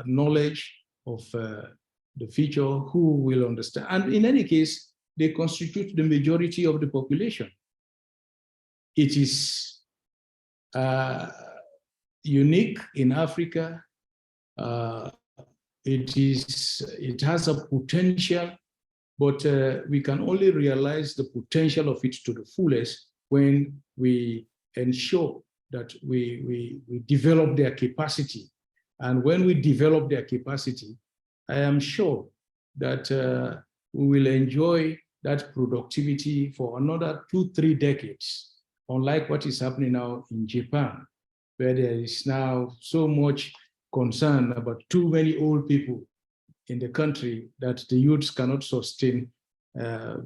Speaker 3: knowledge of the future, who will understand. And in any case, they constitute the majority of the population. It is unique in Africa. It has a potential, but we can only realize the potential of it to the fullest when we ensure that we develop their capacity. And when we develop their capacity, I am sure that we will enjoy that productivity for another 2-3 decades, unlike what is happening now in Japan, where there is now so much concern about too many old people in the country that the youths cannot sustain, their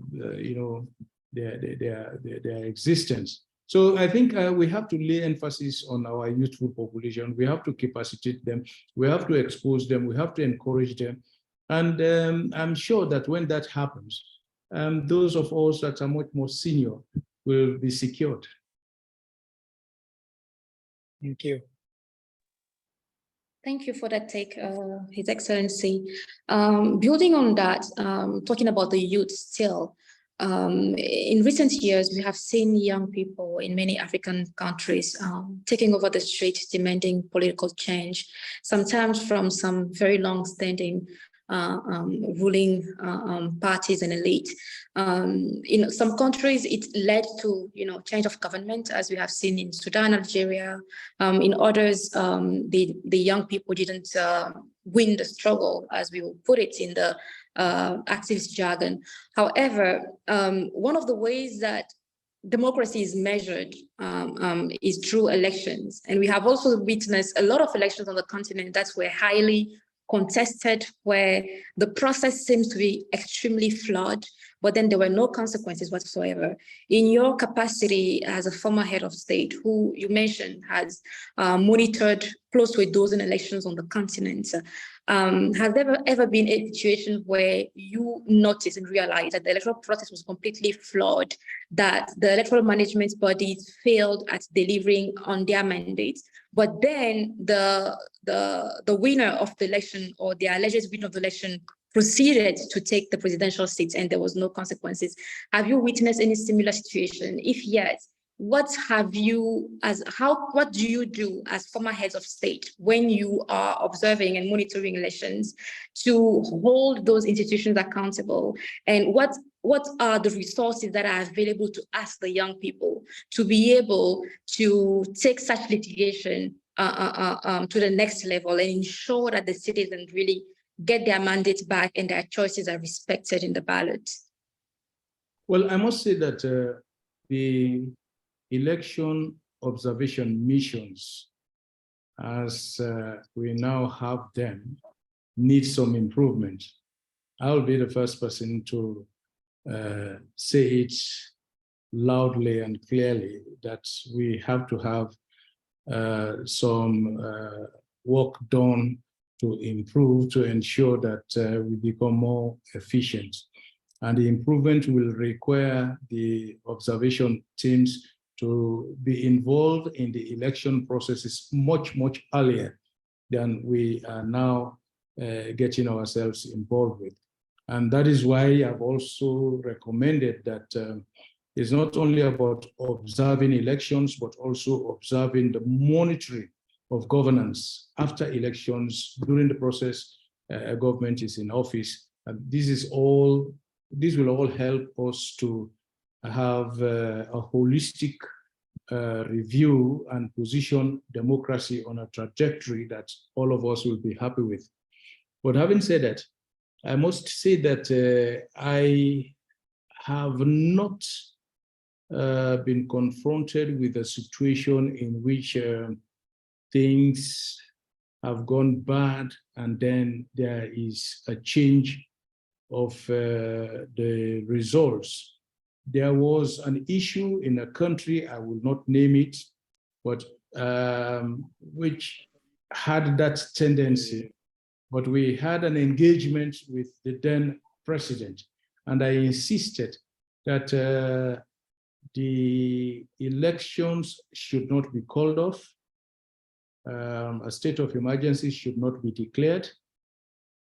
Speaker 3: existence. So I think we have to lay emphasis on our youthful population. We have to capacitate them. We have to expose them. We have to encourage them. And I'm sure that when that happens, those of us that are much more senior will be secured.
Speaker 5: Thank you.
Speaker 4: Thank you for that take, His Excellency. Building on that, talking about the youth still, in recent years, we have seen young people in many African countries taking over the streets, demanding political change, sometimes from some very long-standing ruling parties and elite. In some countries, it led to change of government, as we have seen in Sudan, Algeria. In others, the young people didn't win the struggle, as we will put it in the activist jargon. However, one of the ways that democracy is measured is through elections. And we have also witnessed a lot of elections on the continent that were highly contested, where the process seems to be extremely flawed, but then there were no consequences whatsoever. In your capacity as a former head of state, who you mentioned has monitored close to a dozen elections on the continent, has there ever been a situation where you noticed and realized that the electoral process was completely flawed, that the electoral management bodies failed at delivering on their mandates, but then the winner of the election, or the alleged winner of the election, proceeded to take the presidential seat and there was no consequences? Have you witnessed any similar situation? If yes, what do you do as former heads of state when you are observing and monitoring elections to hold those institutions accountable? And what are the resources that are available to ask the young people to be able to take such litigation to the next level and ensure that the citizens really get their mandates back and their choices are respected in the ballot?
Speaker 3: Well, I must say that the election observation missions, as we now have them, need some improvement. I'll be the first person to say it loudly and clearly that we have to have some work done to improve, to ensure that we become more efficient. And the improvement will require the observation teams to be involved in the election processes much, much earlier than we are now getting ourselves involved with. And that is why I've also recommended that it's not only about observing elections, but also observing the monitoring of governance after elections, during the process a government is in office. And this will all help us to have a holistic review and position democracy on a trajectory that all of us will be happy with. But having said that, I must say that I have not been confronted with a situation in which things have gone bad and then there is a change of the results. There was an issue in a country, I will not name it, but which had that tendency. But we had an engagement with the then president, and I insisted that the elections should not be called off. A state of emergency should not be declared.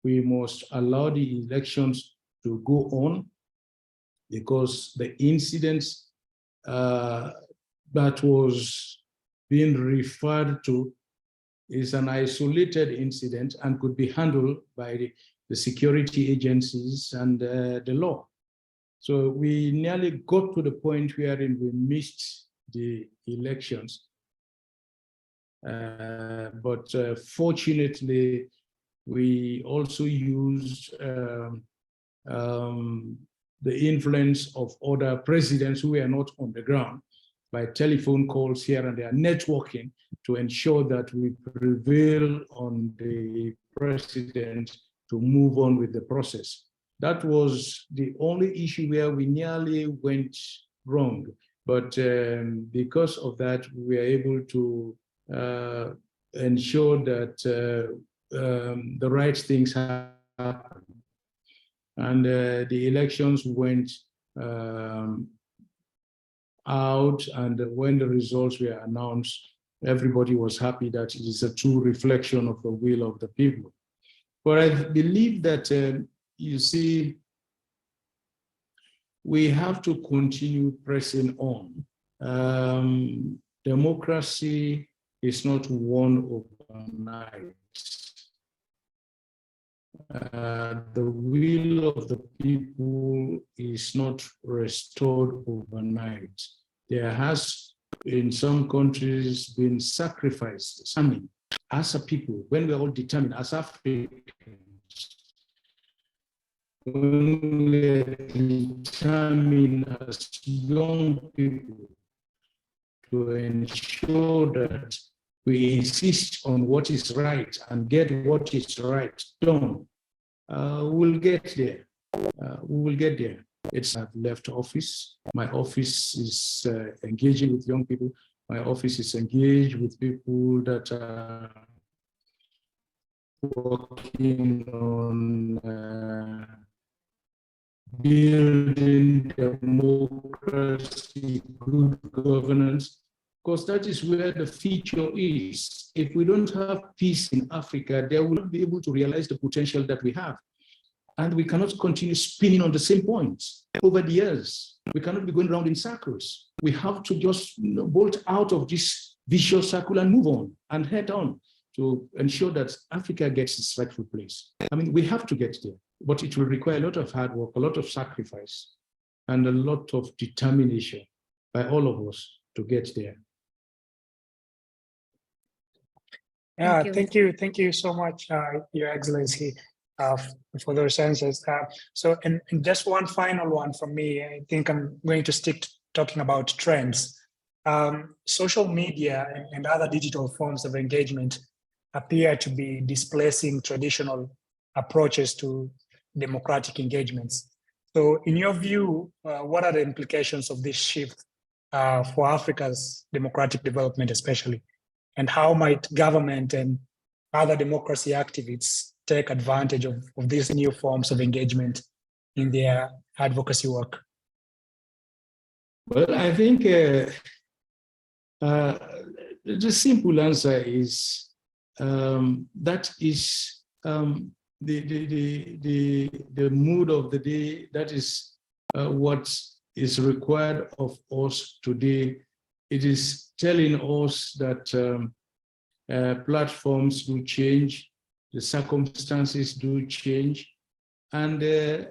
Speaker 3: We must allow the elections to go on, because the incidents that was being referred to is an isolated incident and could be handled by the security agencies and the law. So we nearly got to the point wherein we missed the elections. But fortunately, we also used the influence of other presidents who were not on the ground by telephone calls here and there, networking, to ensure that we prevail on the president to move on with the process. That was the only issue where we nearly went wrong. But because of that, we were able to ensure that the right things happen. And the elections went out, and when the results were announced, everybody was happy that it is a true reflection of the will of the people. But I believe that, you see, we have to continue pressing on. Democracy is not won overnight. The will of the people is not restored overnight. There has, in some countries, been sacrificed. I mean, as a people, when we're all determined as Africans, when we're determined as young people to ensure that we insist on what is right and get what is right done, we'll get there. We will get there. I've left office. My office is engaging with young people. My office is engaged with people that are working on building democracy, good governance, because that is where the future is. If we don't have peace in Africa, they will not be able to realize the potential that we have. And we cannot continue spinning on the same points over the years. We cannot be going around in circles. We have to just bolt out of this vicious circle and move on and head on to ensure that Africa gets its rightful place. I mean, we have to get there, but it will require a lot of hard work, a lot of sacrifice, and a lot of determination by all of us to get there.
Speaker 5: Yeah, thank you so much, Your Excellency, for those answers. So, and just one final one from me. I think I'm going to stick to talking about trends. Social media and other digital forms of engagement appear to be displacing traditional approaches to democratic engagements. So, in your view, what are the implications of this shift for Africa's democratic development, especially? And how might government and other democracy activists take advantage of these new forms of engagement in their advocacy work?
Speaker 3: Well, I think the simple answer is that is the mood of the day. That is what is required of us today. It is telling us that platforms do change, the circumstances do change, and the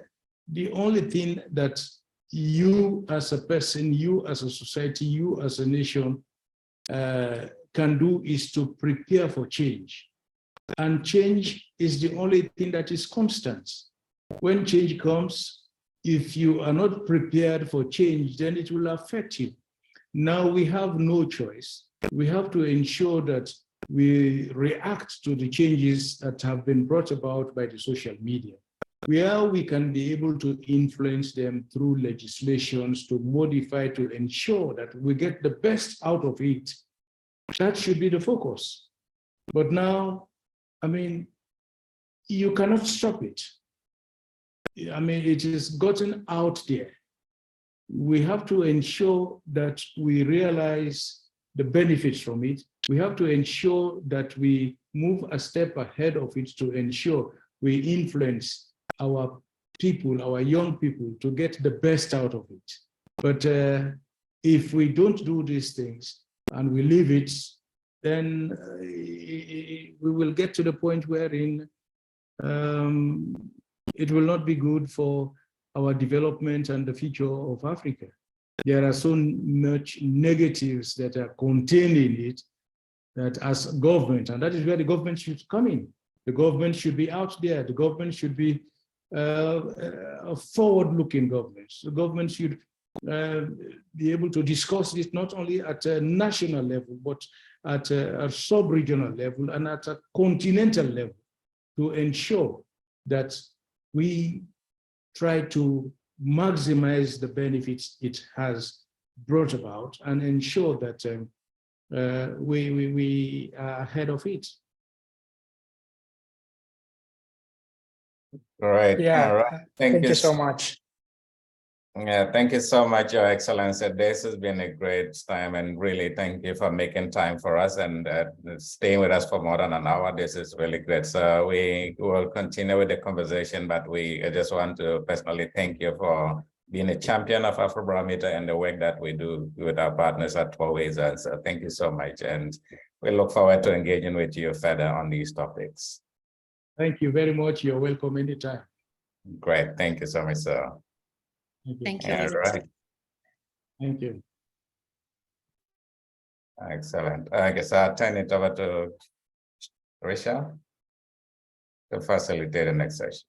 Speaker 3: only thing that you as a person, you as a society, you as a nation can do is to prepare for change. And change is the only thing that is constant. When change comes, if you are not prepared for change, then it will affect you. Now we have no choice. We have to ensure that we react to the changes that have been brought about by the social media, where we can be able to influence them through legislations to modify, to ensure that we get the best out of it. That should be the focus. But now, I mean, you cannot stop it. I mean, it is gotten out there. We have to ensure that we realize the benefits from it. We have to ensure that we move a step ahead of it to ensure we influence our people, our young people, to get the best out of it. But if we don't do these things and we leave it, then we will get to the point wherein it will not be good for our development and the future of Africa. There are so much negatives that are contained in it that as government, and that is where the government should come in. The government should be out there. The government should be a forward-looking government. The government should be able to discuss this not only at a national level, but at a sub-regional level and at a continental level to ensure that we try to maximize the benefits it has brought about and ensure that we are ahead of it.
Speaker 1: Right.
Speaker 5: Yeah.
Speaker 1: All right.
Speaker 5: Thank you so much.
Speaker 1: Yeah, thank you so much, Your Excellency. This has been a great time, and really thank you for making time for us and staying with us for more than an hour. This is really great. So we will continue with the conversation, but I just want to personally thank you for being a champion of Afrobarometer and the work that we do with our partners at Twaweza. So thank you so much, and we look forward to engaging with you further on these topics.
Speaker 3: Thank you very much. You're welcome anytime.
Speaker 1: Great. Thank you so much, sir.
Speaker 3: Thank you.
Speaker 1: All right.
Speaker 3: Thank you.
Speaker 1: Excellent. I guess I'll turn it over to Risha to facilitate the next session.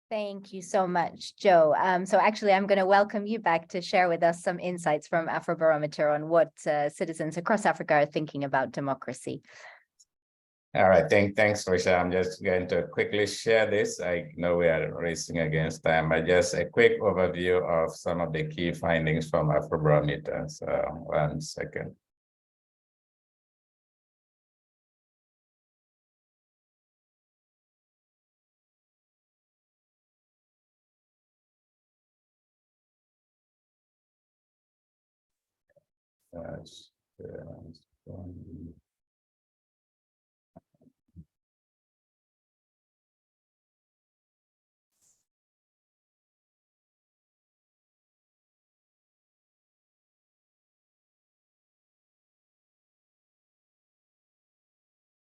Speaker 6: Thank you so much, Joe. So actually, I'm going to welcome you back to share with us some insights from Afrobarometer on what citizens across Africa are thinking about democracy.
Speaker 1: All right, thanks, Risha. I'm just going to quickly share this. I know we are racing against time, but just a quick overview of some of the key findings from Afrobarometer. So 1 second.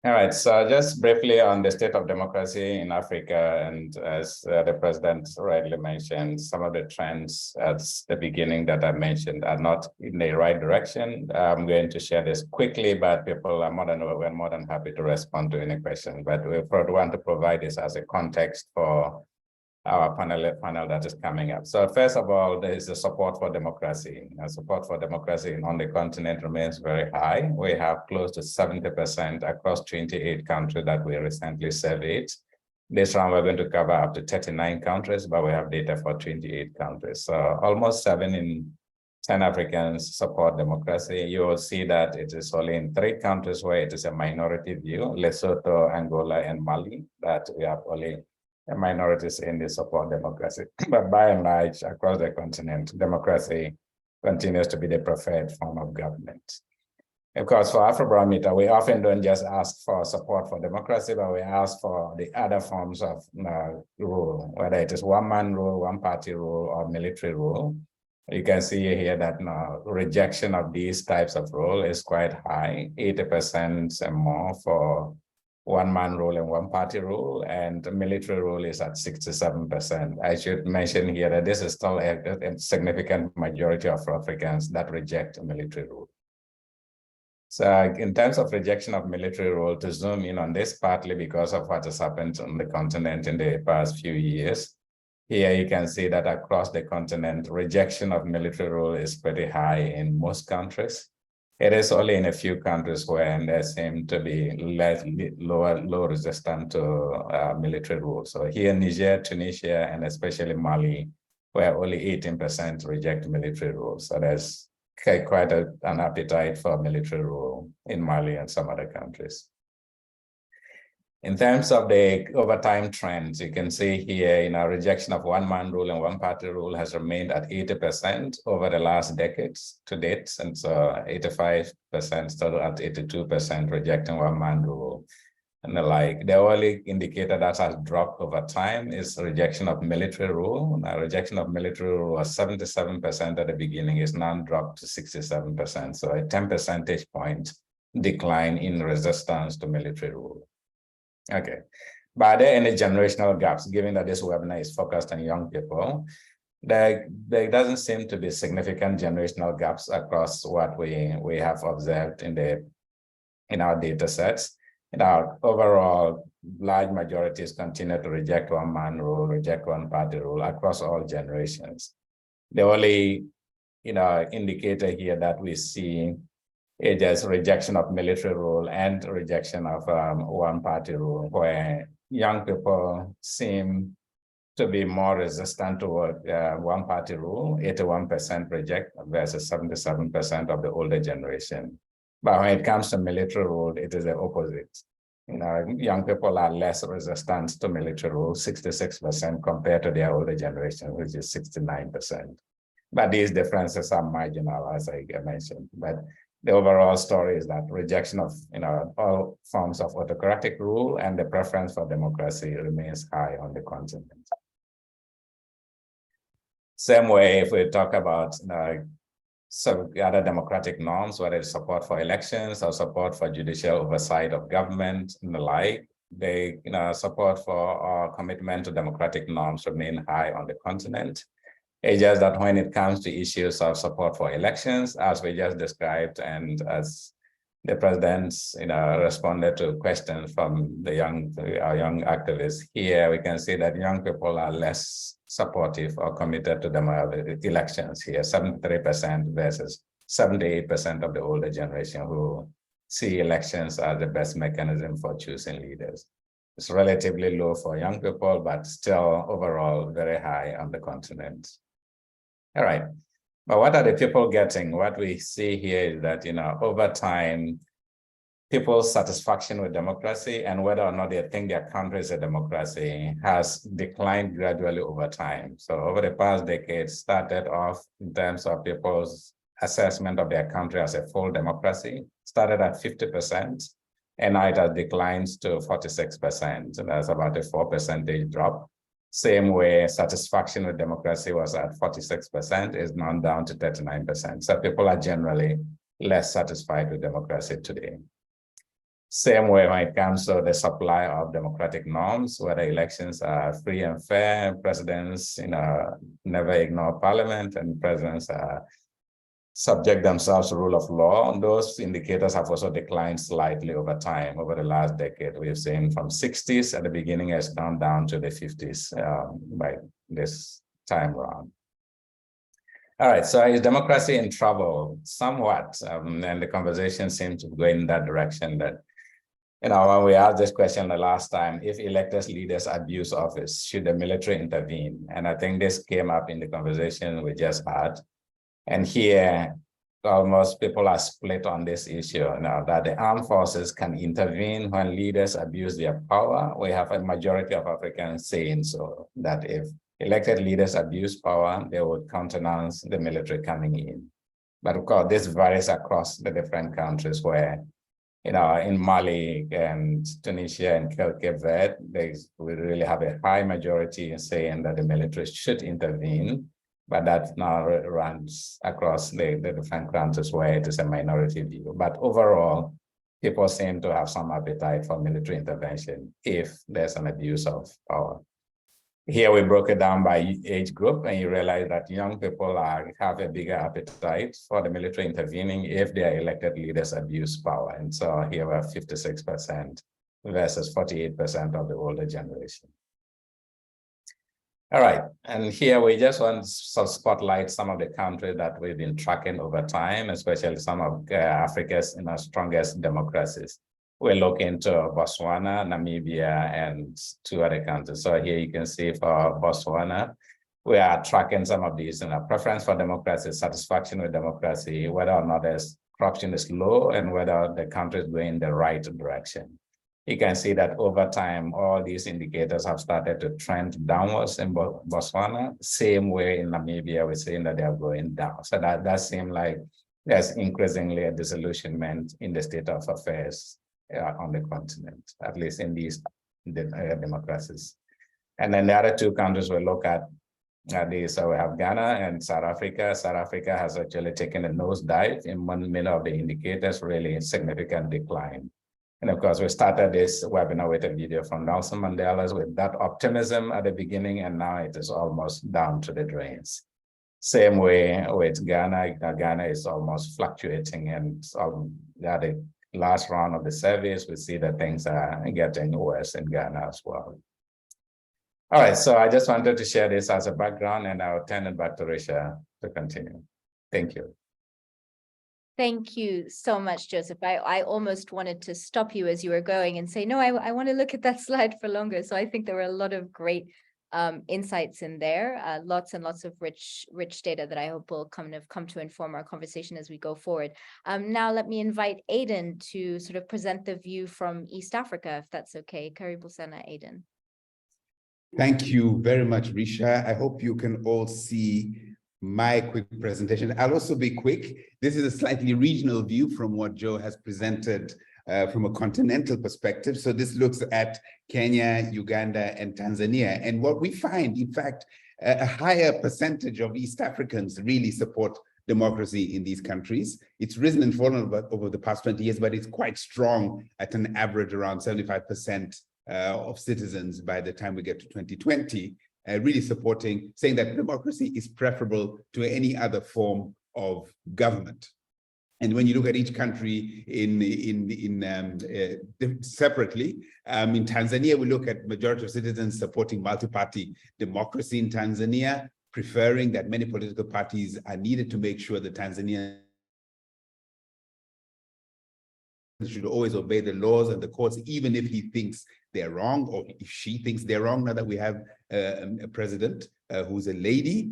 Speaker 1: All right, so just briefly on the state of democracy in Africa, and as the president rightly mentioned, some of the trends at the beginning that I mentioned are not in the right direction. I'm going to share this quickly, but people are we're more than happy to respond to any questions. But we want to provide this as a context for our panel that is coming up. So first of all, there is the support for democracy. Support for democracy on the continent remains very high. We have close to 70% across 28 countries that we recently surveyed. This round, we're going to cover up to 39 countries, but we have data for 28 countries. So almost 7 in 10 Africans support democracy. You will see that it is only in 3 countries where it is a minority view, Lesotho, Angola, and Mali, that we have only minorities in the support democracy. But by and large, across the continent, democracy continues to be the preferred form of government. Of course, for Afrobarometer, we often don't just ask for support for democracy, but we ask for the other forms of rule, whether it is one-man rule, one-party rule, or military rule. You can see here that rejection of these types of rule is quite high, 80% and more for one-man rule and one-party rule, and military rule is at 67%. I should mention here that this is still a significant majority of Africans that reject military rule. So in terms of rejection of military rule, to zoom in on this, partly because of what has happened on the continent in the past few years, here you can see that across the continent, rejection of military rule is pretty high in most countries. It is only in a few countries where there seem to be low resistance to military rule. So here, Niger, Tunisia, and especially Mali, where only 18% reject military rule. So there's quite an appetite for military rule in Mali and some other countries. In terms of the overtime trends, you can see here, rejection of one-man rule and one-party rule has remained at 80% over the last decades to date. And so 85% still at 82% rejecting one-man rule and the like. The only indicator that has dropped over time is rejection of military rule. Now, rejection of military rule was 77% at the beginning, is now dropped to 67%. So a 10 percentage point decline in resistance to military rule. Okay, but are there any generational gaps, given that this webinar is focused on young people? There doesn't seem to be significant generational gaps across what we have observed in our data sets. In our overall, large majorities continue to reject one-man rule, reject one-party rule across all generations. The only indicator here that we see is just rejection of military rule and rejection of one-party rule, where young people seem to be more resistant toward one-party rule. 81% reject versus 77% of the older generation. But when it comes to military rule, it is the opposite. Young people are less resistant to military rule, 66% compared to their older generation, which is 69%. But these differences are marginal, as I mentioned. But the overall story is that rejection of all forms of autocratic rule and the preference for democracy remains high on the continent. Same way, if we talk about some other democratic norms, whether it's support for elections or support for judicial oversight of government and the like, the support for our commitment to democratic norms remain high on the continent. It's just that when it comes to issues of support for elections, as we just described, and as the president responded to questions from our young activists here, we can see that young people are less supportive or committed to the elections here, 73% versus 78% of the older generation who see elections as the best mechanism for choosing leaders. It's relatively low for young people, but still overall very high on the continent. All right, but what are the people getting? What we see here is that, over time, people's satisfaction with democracy and whether or not they think their country is a democracy has declined gradually over time. So over the past decade, started off in terms of people's assessment of their country as a full democracy, started at 50%, and now it has declined to 46%. So that's about a 4% drop. Same way, satisfaction with democracy was at 46%, is now down to 39%. So people are generally less satisfied with democracy today. Same way when it comes to the supply of democratic norms, whether elections are free and fair, presidents never ignore parliament, and presidents subject themselves to rule of law. Those indicators have also declined slightly over time. Over the last decade, we've seen from 60s at the beginning has gone down to the 50s by this time around. All right, so is democracy in trouble? Somewhat, and the conversation seems to go in that direction that, when we asked this question the last time, if elected leaders abuse office, should the military intervene? And I think this came up in the conversation we just had. And here, almost people are split on this issue now, that the armed forces can intervene when leaders abuse their power. We have a majority of Africans saying so, that if elected leaders abuse power, they would countenance the military coming in. But of course, this varies across the different countries where, in Mali and Tunisia and Cape Verde, we really have a high majority in saying that the military should intervene. But that now runs across the different countries where it is a minority view. But overall, people seem to have some appetite for military intervention if there's an abuse of power. Here we broke it down by age group, and you realize that young people have a bigger appetite for the military intervening if their elected leaders abuse power. And so here we have 56% versus 48% of the older generation. All right, and here we just want to spotlight some of the countries that we've been tracking over time, especially some of Africa's strongest democracies. We look into Botswana, Namibia, and 2 other countries. So here you can see for Botswana, we are tracking some of these preference for democracy, satisfaction with democracy, whether or not corruption is low, and whether the country is going in the right direction. You can see that over time, all these indicators have started to trend downwards in Botswana. Same way in Namibia, we're seeing that they are going down. So that does seem like there's increasingly a disillusionment in the state of affairs on the continent, at least in these democracies. And then the other 2 countries we look at, So we have Ghana and South Africa. South Africa has actually taken a nosedive in many of the indicators, really significant decline. And of course, we started this webinar with a video from Nelson Mandela's with that optimism at the beginning, and now it is almost down to the drains. Same way with Ghana. Ghana is almost fluctuating, and at the last round of the surveys, we see that things are getting worse in Ghana as well. All right, so I just wanted to share this as a background, and I'll turn it back to Risha to continue. Thank you.
Speaker 6: Thank you so much, Joseph. I almost wanted to stop you as you were going and say, no, I want to look at that slide for longer. So I think there were a lot of great insights in there, lots and lots of rich data that I hope will come to inform our conversation as we go forward. Now let me invite Aidan to sort of present the view from East Africa, if that's okay. Karibu sana, Aidan.
Speaker 7: Thank you very much, Risha. I hope you can all see my quick presentation. I'll also be quick. This is a slightly regional view from what Joe has presented from a continental perspective. So this looks at Kenya, Uganda, and Tanzania. And what we find, in fact, a higher percentage of East Africans really support democracy in these countries. It's risen and fallen over the past 20 years, but it's quite strong at an average around 75% of citizens by the time we get to 2020, really supporting, saying that democracy is preferable to any other form of government. And when you look at each country separately, in Tanzania, we look at majority of citizens supporting multi-party democracy in Tanzania, preferring that many political parties are needed to make sure that Tanzania should always obey the laws and the courts, even if he thinks they're wrong, or if she thinks they're wrong. Now that we have a president who's a lady,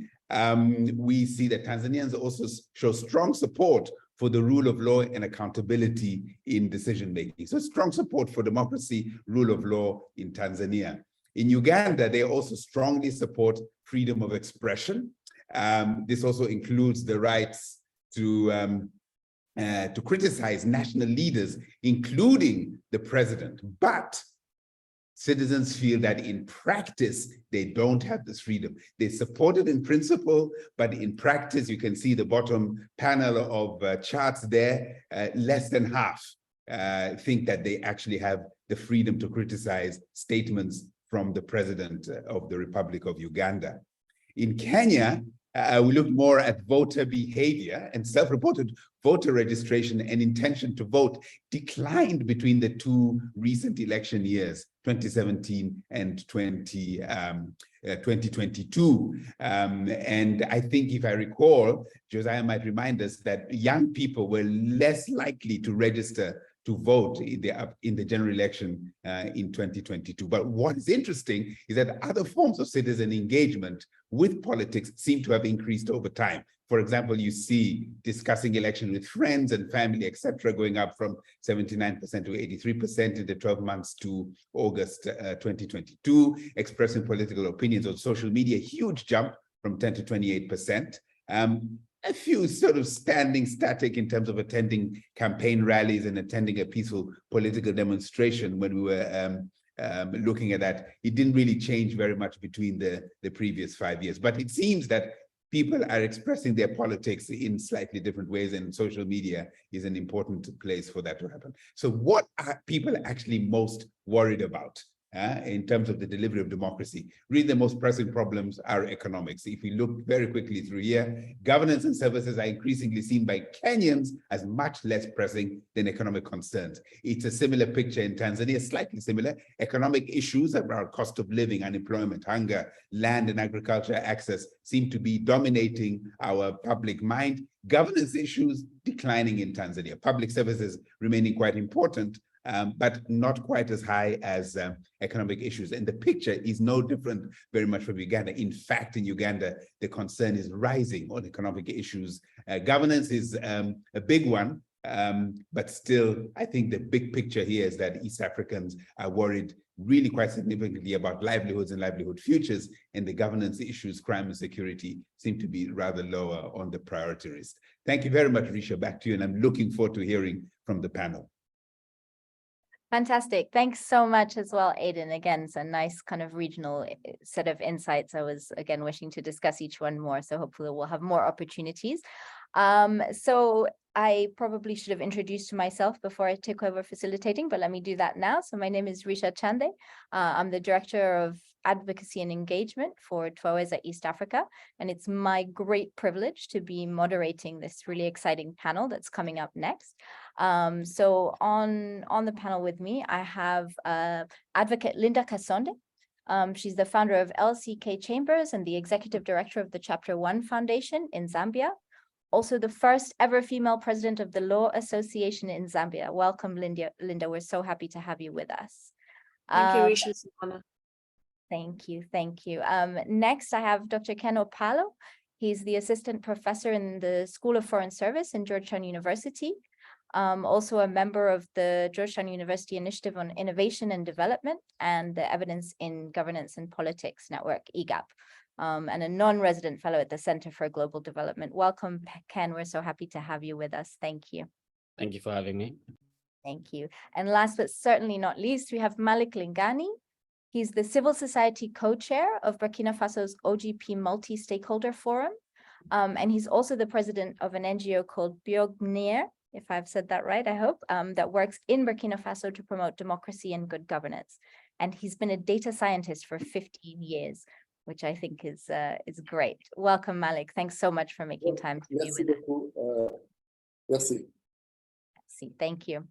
Speaker 7: we see that Tanzanians also show strong support for the rule of law and accountability in decision-making. So strong support for democracy, rule of law in Tanzania. In Uganda, they also strongly support freedom of expression. This also includes the rights to criticize national leaders, including the president. But citizens feel that in practice, they don't have this freedom. They support it in principle, but in practice, you can see the bottom panel of charts there, less than half think that they actually have the freedom to criticize statements from the president of the Republic of Uganda. In Kenya, we look more at voter behavior, and self-reported voter registration and intention to vote declined between the two recent election years, 2017 and 2022. And I think, if I recall, Josiah might remind us that young people were less likely to register to vote in the general election in 2022. But what is interesting is that other forms of citizen engagement with politics seem to have increased over time. For example, you see discussing election with friends and family, etc., going up from 79% to 83% in the 12 months to August 2022, expressing political opinions on social media, huge jump from 10 to 28%. A few sort of standing static in terms of attending campaign rallies and attending a peaceful political demonstration. When we were looking at that, it didn't really change very much between the previous 5 years. But it seems that people are expressing their politics in slightly different ways, and social media is an important place for that to happen. So what are people actually most worried about in terms of the delivery of democracy? Really, the most pressing problems are economics. If we look very quickly through here, governance and services are increasingly seen by Kenyans as much less pressing than economic concerns. It's a similar picture in Tanzania, slightly similar. Economic issues around cost of living, unemployment, hunger, land and agriculture access seem to be dominating our public mind. Governance issues declining in Tanzania. Public services remaining quite important, but not quite as high as economic issues. And the picture is no different very much from Uganda. In fact, in Uganda, the concern is rising on economic issues. Governance is a big one, but still, I think the big picture here is that East Africans are worried really quite significantly about livelihoods and livelihood futures, and the governance issues, crime and security, seem to be rather lower on the priority list. Thank you very much, Risha. Back to you, and I'm looking forward to hearing from the panel.
Speaker 6: Fantastic. Thanks so much as well, Aidan. Again, it's a nice kind of regional set of insights. I was, again, wishing to discuss each one more, so hopefully we'll have more opportunities. So I probably should have introduced myself before I took over facilitating, but let me do that now. So my name is Risha Chande. I'm the Director of Advocacy and Engagement for Twaweza East Africa, and it's my great privilege to be moderating this really exciting panel that's coming up next. So on the panel with me, I have Advocate Linda Kasonde. She's the founder of LCK Chambers and the Executive Director of the Chapter 1 Foundation in Zambia. Also the first ever female president of the Law Association in Zambia. Welcome, Linda. We're so happy to have you with us.
Speaker 8: Thank you, Risha.
Speaker 6: Thank you, thank you. Next, I have Dr. Ken Opalo. He's the assistant professor in the School of Foreign Service in Georgetown University. Also a member of the Georgetown University Initiative on Innovation and Development and the Evidence in Governance and Politics Network, EGAP, and a non-resident fellow at the Center for Global Development. Welcome, Ken. We're so happy to have you with us. Thank you.
Speaker 9: Thank you for having me.
Speaker 6: Thank you. And last but certainly not least, we have Malik Lingani. He's the Civil Society Co-Chair of Burkina Faso's OGP Multi-Stakeholder Forum. And he's also the president of an NGO called Biognier, if I've said that right, I hope, that works in Burkina Faso to promote democracy and good governance. And he's been a data scientist for 15 years, which I think is great. Welcome, Malik. Thanks so much for making time to be with us.
Speaker 10: Merci.
Speaker 6: Thank you.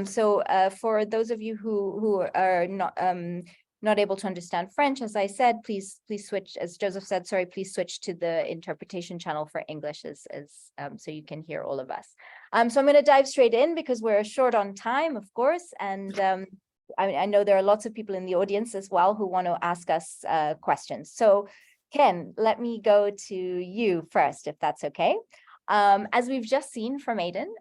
Speaker 6: So for those of you who are not able to understand French, as I said, please switch, as Joseph said, sorry, please switch to the interpretation channel for English so you can hear all of us. So I'm going to dive straight in because we're short on time, of course, and I know there are lots of people in the audience as well who want to ask us questions. So Ken, let me go to you first, if that's okay. As we've just seen from Aidan,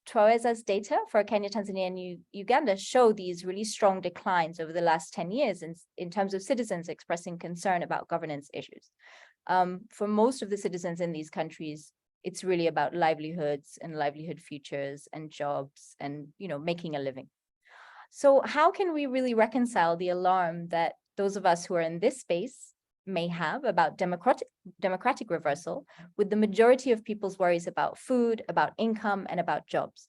Speaker 6: Twaweza's data for Kenya, Tanzania, and Uganda show these really strong declines over the last 10 years in terms of citizens expressing concern about governance issues. For most of the citizens in these countries, it's really about livelihoods and livelihood futures and jobs and, making a living. So how can we really reconcile the alarm that those of us who are in this space may have about democratic reversal with the majority of people's worries about food, about income, and about jobs?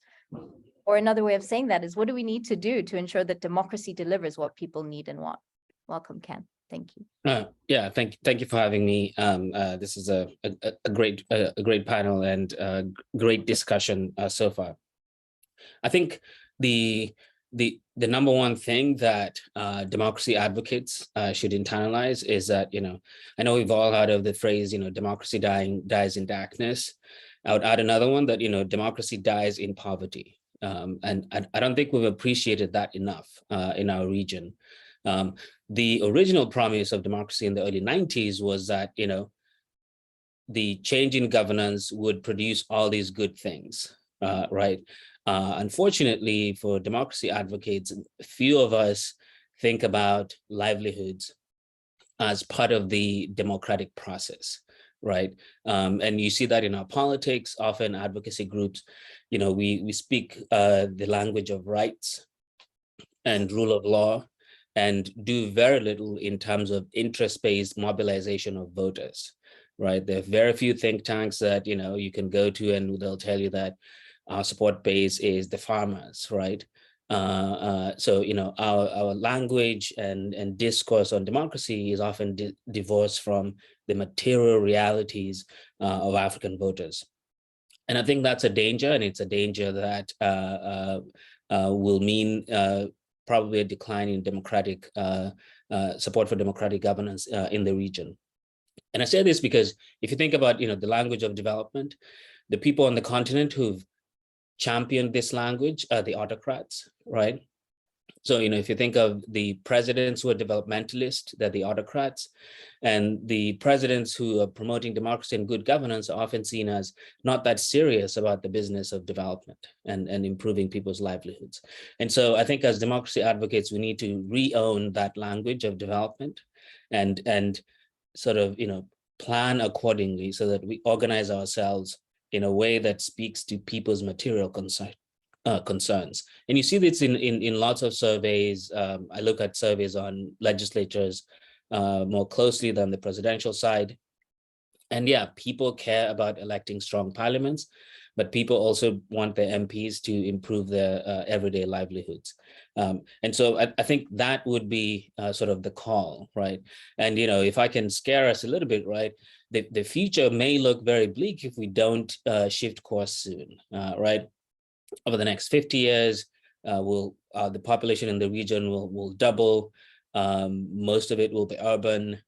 Speaker 6: Or another way of saying that is, what do we need to do to ensure that democracy delivers what people need and want? Welcome, Ken. Thank you.
Speaker 9: Yeah, thank you for having me. This is a great panel and a great discussion so far. I think the number one thing that democracy advocates should internalize is that, I know we've all heard of the phrase, democracy dies in darkness. I would add another one that, democracy dies in poverty. And I don't think we've appreciated that enough in our region. The original promise of democracy in the early 90s was that, the change in governance would produce all these good things, right? Unfortunately, for democracy advocates, few of us think about livelihoods as part of the democratic process, right? And you see that in our politics. Often advocacy groups, we speak the language of rights and rule of law and do very little in terms of interest-based mobilization of voters, right? There are very few think tanks that, you can go to and they'll tell you that our support base is the farmers, right? So, our language and discourse on democracy is often divorced from the material realities of African voters. And I think that's a danger, and it's a danger that will mean probably a decline in democratic support for democratic governance in the region. And I say this because if you think about, the language of development, the people on the continent who've championed this language are the autocrats, right? So, if you think of the presidents who are developmentalists, they're the autocrats, and the presidents who are promoting democracy and good governance are often seen as not that serious about the business of development and improving people's livelihoods. And so I think as democracy advocates, we need to re-own that language of development and sort of, plan accordingly so that we organize ourselves in a way that speaks to people's material concerns. And you see this in lots of surveys. I look at surveys on legislatures more closely than the presidential side. And yeah, people care about electing strong parliaments, but people also want their MPs to improve their everyday livelihoods. And so I think that would be sort of the call, right? And, you know, if I can scare us a little bit, right, the future may look very bleak if we don't shift course soon, right? Over the next 50 years, the population in the region will double. Most of it will be urban.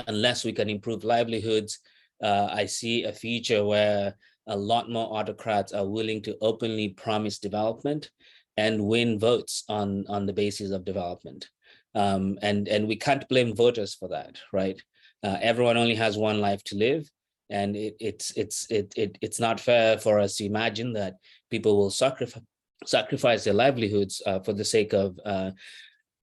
Speaker 9: Unless we can improve livelihoods, I see a future where a lot more autocrats are willing to openly promise development and win votes on the basis of development. And we can't blame voters for that, right? Everyone only has one life to live, and it's not fair for us to imagine that people will sacrifice their livelihoods for the sake of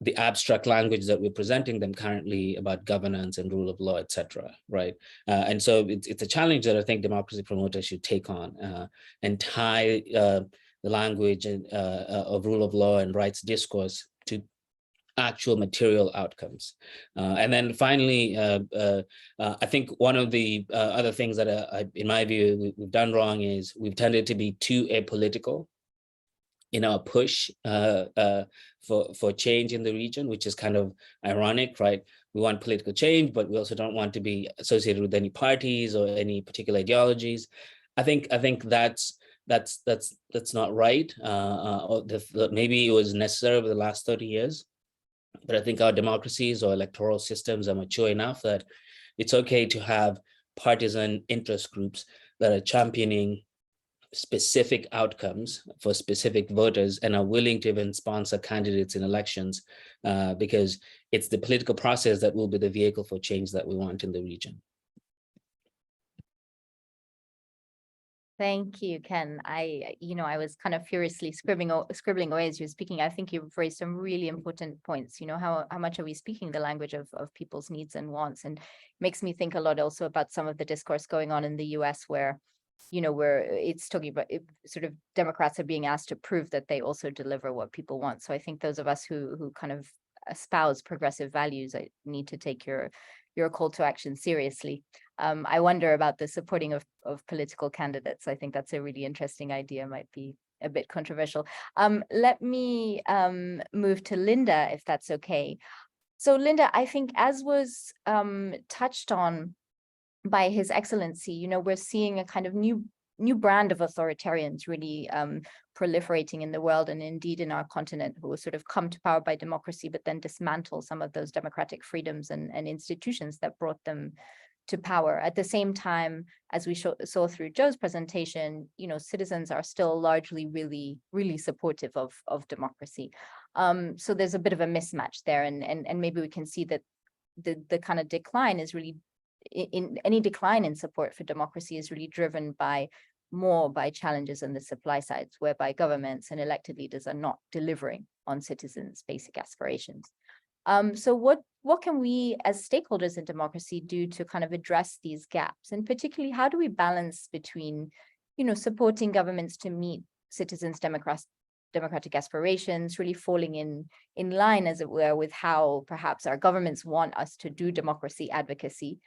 Speaker 9: the abstract language that we're presenting them currently about governance and rule of law, etc. Right? And so it's a challenge that I think democracy promoters should take on and tie the language of rule of law and rights discourse to actual material outcomes. And then finally, I think one of the other things that in my view we've done wrong is we've tended to be too apolitical in our push for change in the region, which is kind of ironic, right? We want political change, but we also don't want to be associated with any parties or any particular ideologies. I think that's not right. Maybe it was necessary over the last 30 years, but I think our democracies or electoral systems are mature enough that it's okay to have partisan interest groups that are championing specific outcomes for specific voters and are willing to even sponsor candidates in elections because it's the political process that will be the vehicle for change that we want in the region.
Speaker 6: Thank you, Ken. I was kind of furiously scribbling away as you were speaking. I think you've raised some really important points. You know, how much are we speaking the language of people's needs and wants? And makes me think a lot also about some of the discourse going on in the US where, you know, where it's talking about sort of Democrats are being asked to prove that they also deliver what people want. So I think those of us who kind of espouse progressive values need to take your call to action seriously. I wonder about the supporting of political candidates. I think that's a really interesting idea, might be a bit controversial. Let me move to Linda, if that's okay. So Linda, I think as was touched on by His Excellency, you know, we're seeing a kind of new brand of authoritarians really proliferating in the world and indeed in our continent, who sort of come to power by democracy, but then dismantle some of those democratic freedoms and institutions that brought them to power. At the same time, as we saw through Joe's presentation, you know, citizens are still largely really supportive of democracy. So there's a bit of a mismatch there, and maybe we can see that the kind of decline is really any decline in support for democracy is really driven by challenges on the supply sides, whereby governments and elected leaders are not delivering on citizens' basic aspirations. So what can we as stakeholders in democracy do to kind of address these gaps? And particularly, how do we balance between, you know, supporting governments to meet citizens' democratic aspirations, really falling in line, as it were, with how perhaps our governments want us to do democracy advocacy?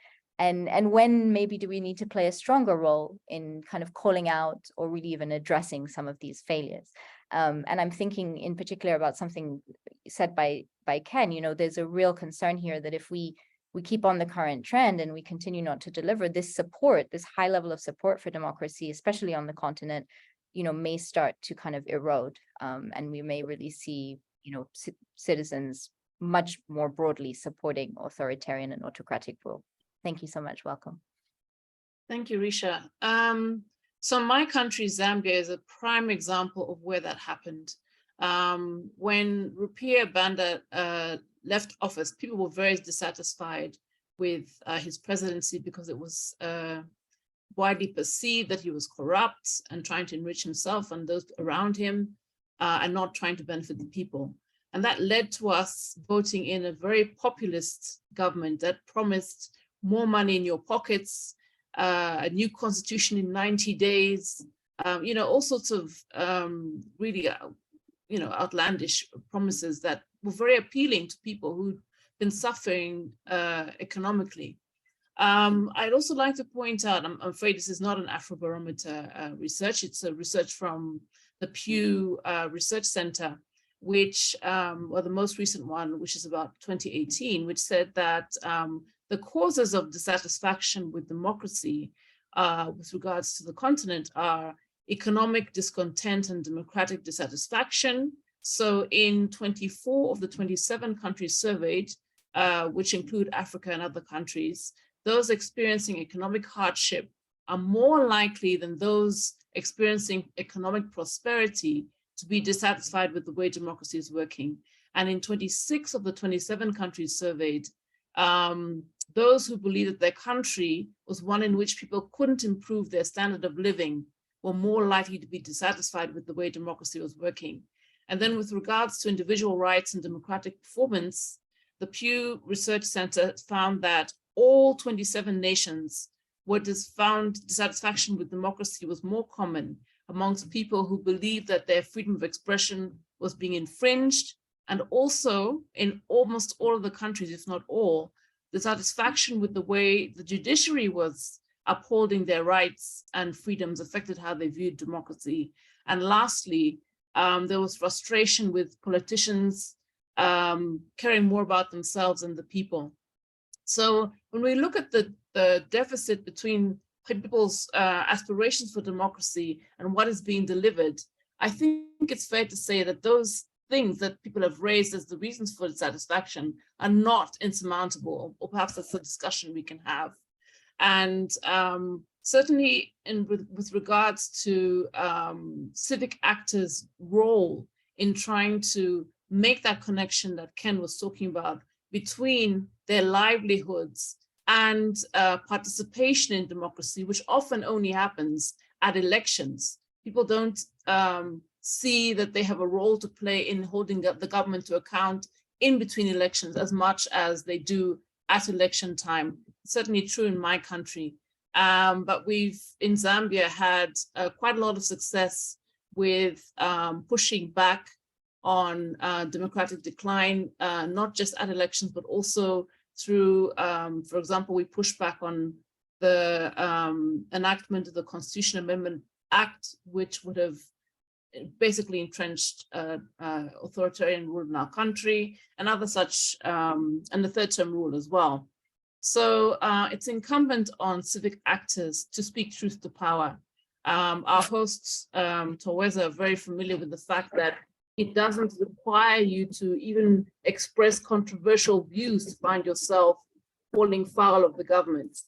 Speaker 6: And when maybe do we need to play a stronger role in kind of calling out or really even addressing some of these failures? And I'm thinking in particular about something said by Ken. You know, there's a real concern here that if we keep on the current trend and we continue not to deliver this support, this high level of support for democracy, especially on the continent, you know, may start to kind of erode. And we may really see, you know, citizens much more broadly supporting authoritarian and autocratic rule. Thank you so much. Welcome.
Speaker 8: Thank you, Risha. So my country, Zambia, is a prime example of where that happened. When Rupiah Banda left office, people were very dissatisfied with his presidency because it was widely perceived that he was corrupt and trying to enrich himself and those around him and not trying to benefit the people. And that led to us voting in a very populist government that promised more money in your pockets, a new constitution in 90 days, all sorts of really, outlandish promises that were very appealing to people who'd been suffering economically. I'd also like to point out, I'm afraid this is not an Afrobarometer research, it's a research from the Pew Research Center, which, or the most recent one, which is about 2018, which said that the causes of dissatisfaction with democracy with regards to the continent are economic discontent and democratic dissatisfaction. So in 24 of the 27 countries surveyed, which include Africa and other countries, those experiencing economic hardship are more likely than those experiencing economic prosperity to be dissatisfied with the way democracy is working. And in 26 of the 27 countries surveyed, those who believe that their country was one in which people couldn't improve their standard of living were more likely to be dissatisfied with the way democracy was working. And then with regards to individual rights and democratic performance, the Pew Research Center found that all 27 nations found dissatisfaction with democracy was more common amongst people who believed that their freedom of expression was being infringed. And also in almost all of the countries, if not all, dissatisfaction with the way the judiciary was upholding their rights and freedoms affected how they viewed democracy. And lastly, there was frustration with politicians caring more about themselves and the people. So when we look at the deficit between people's aspirations for democracy and what is being delivered, I think it's fair to say that those things that people have raised as the reasons for dissatisfaction are not insurmountable, or perhaps that's a discussion we can have. And certainly with regards to civic actors' role in trying to make that connection that Ken was talking about between their livelihoods and participation in democracy, which often only happens at elections. People don't see that they have a role to play in holding the government to account in between elections as much as they do at election time. It's certainly true in my country. But we've, in Zambia, had quite a lot of success with pushing back on democratic decline, not just at elections, but also through, for example, we pushed back on the enactment of the Constitution Amendment Act, which would have basically entrenched authoritarian rule in our country, and other such, and the third term rule as well. So it's incumbent on civic actors to speak truth to power. Our hosts, Twaweza, are very familiar with the fact that it doesn't require you to even express controversial views to find yourself falling foul of the government.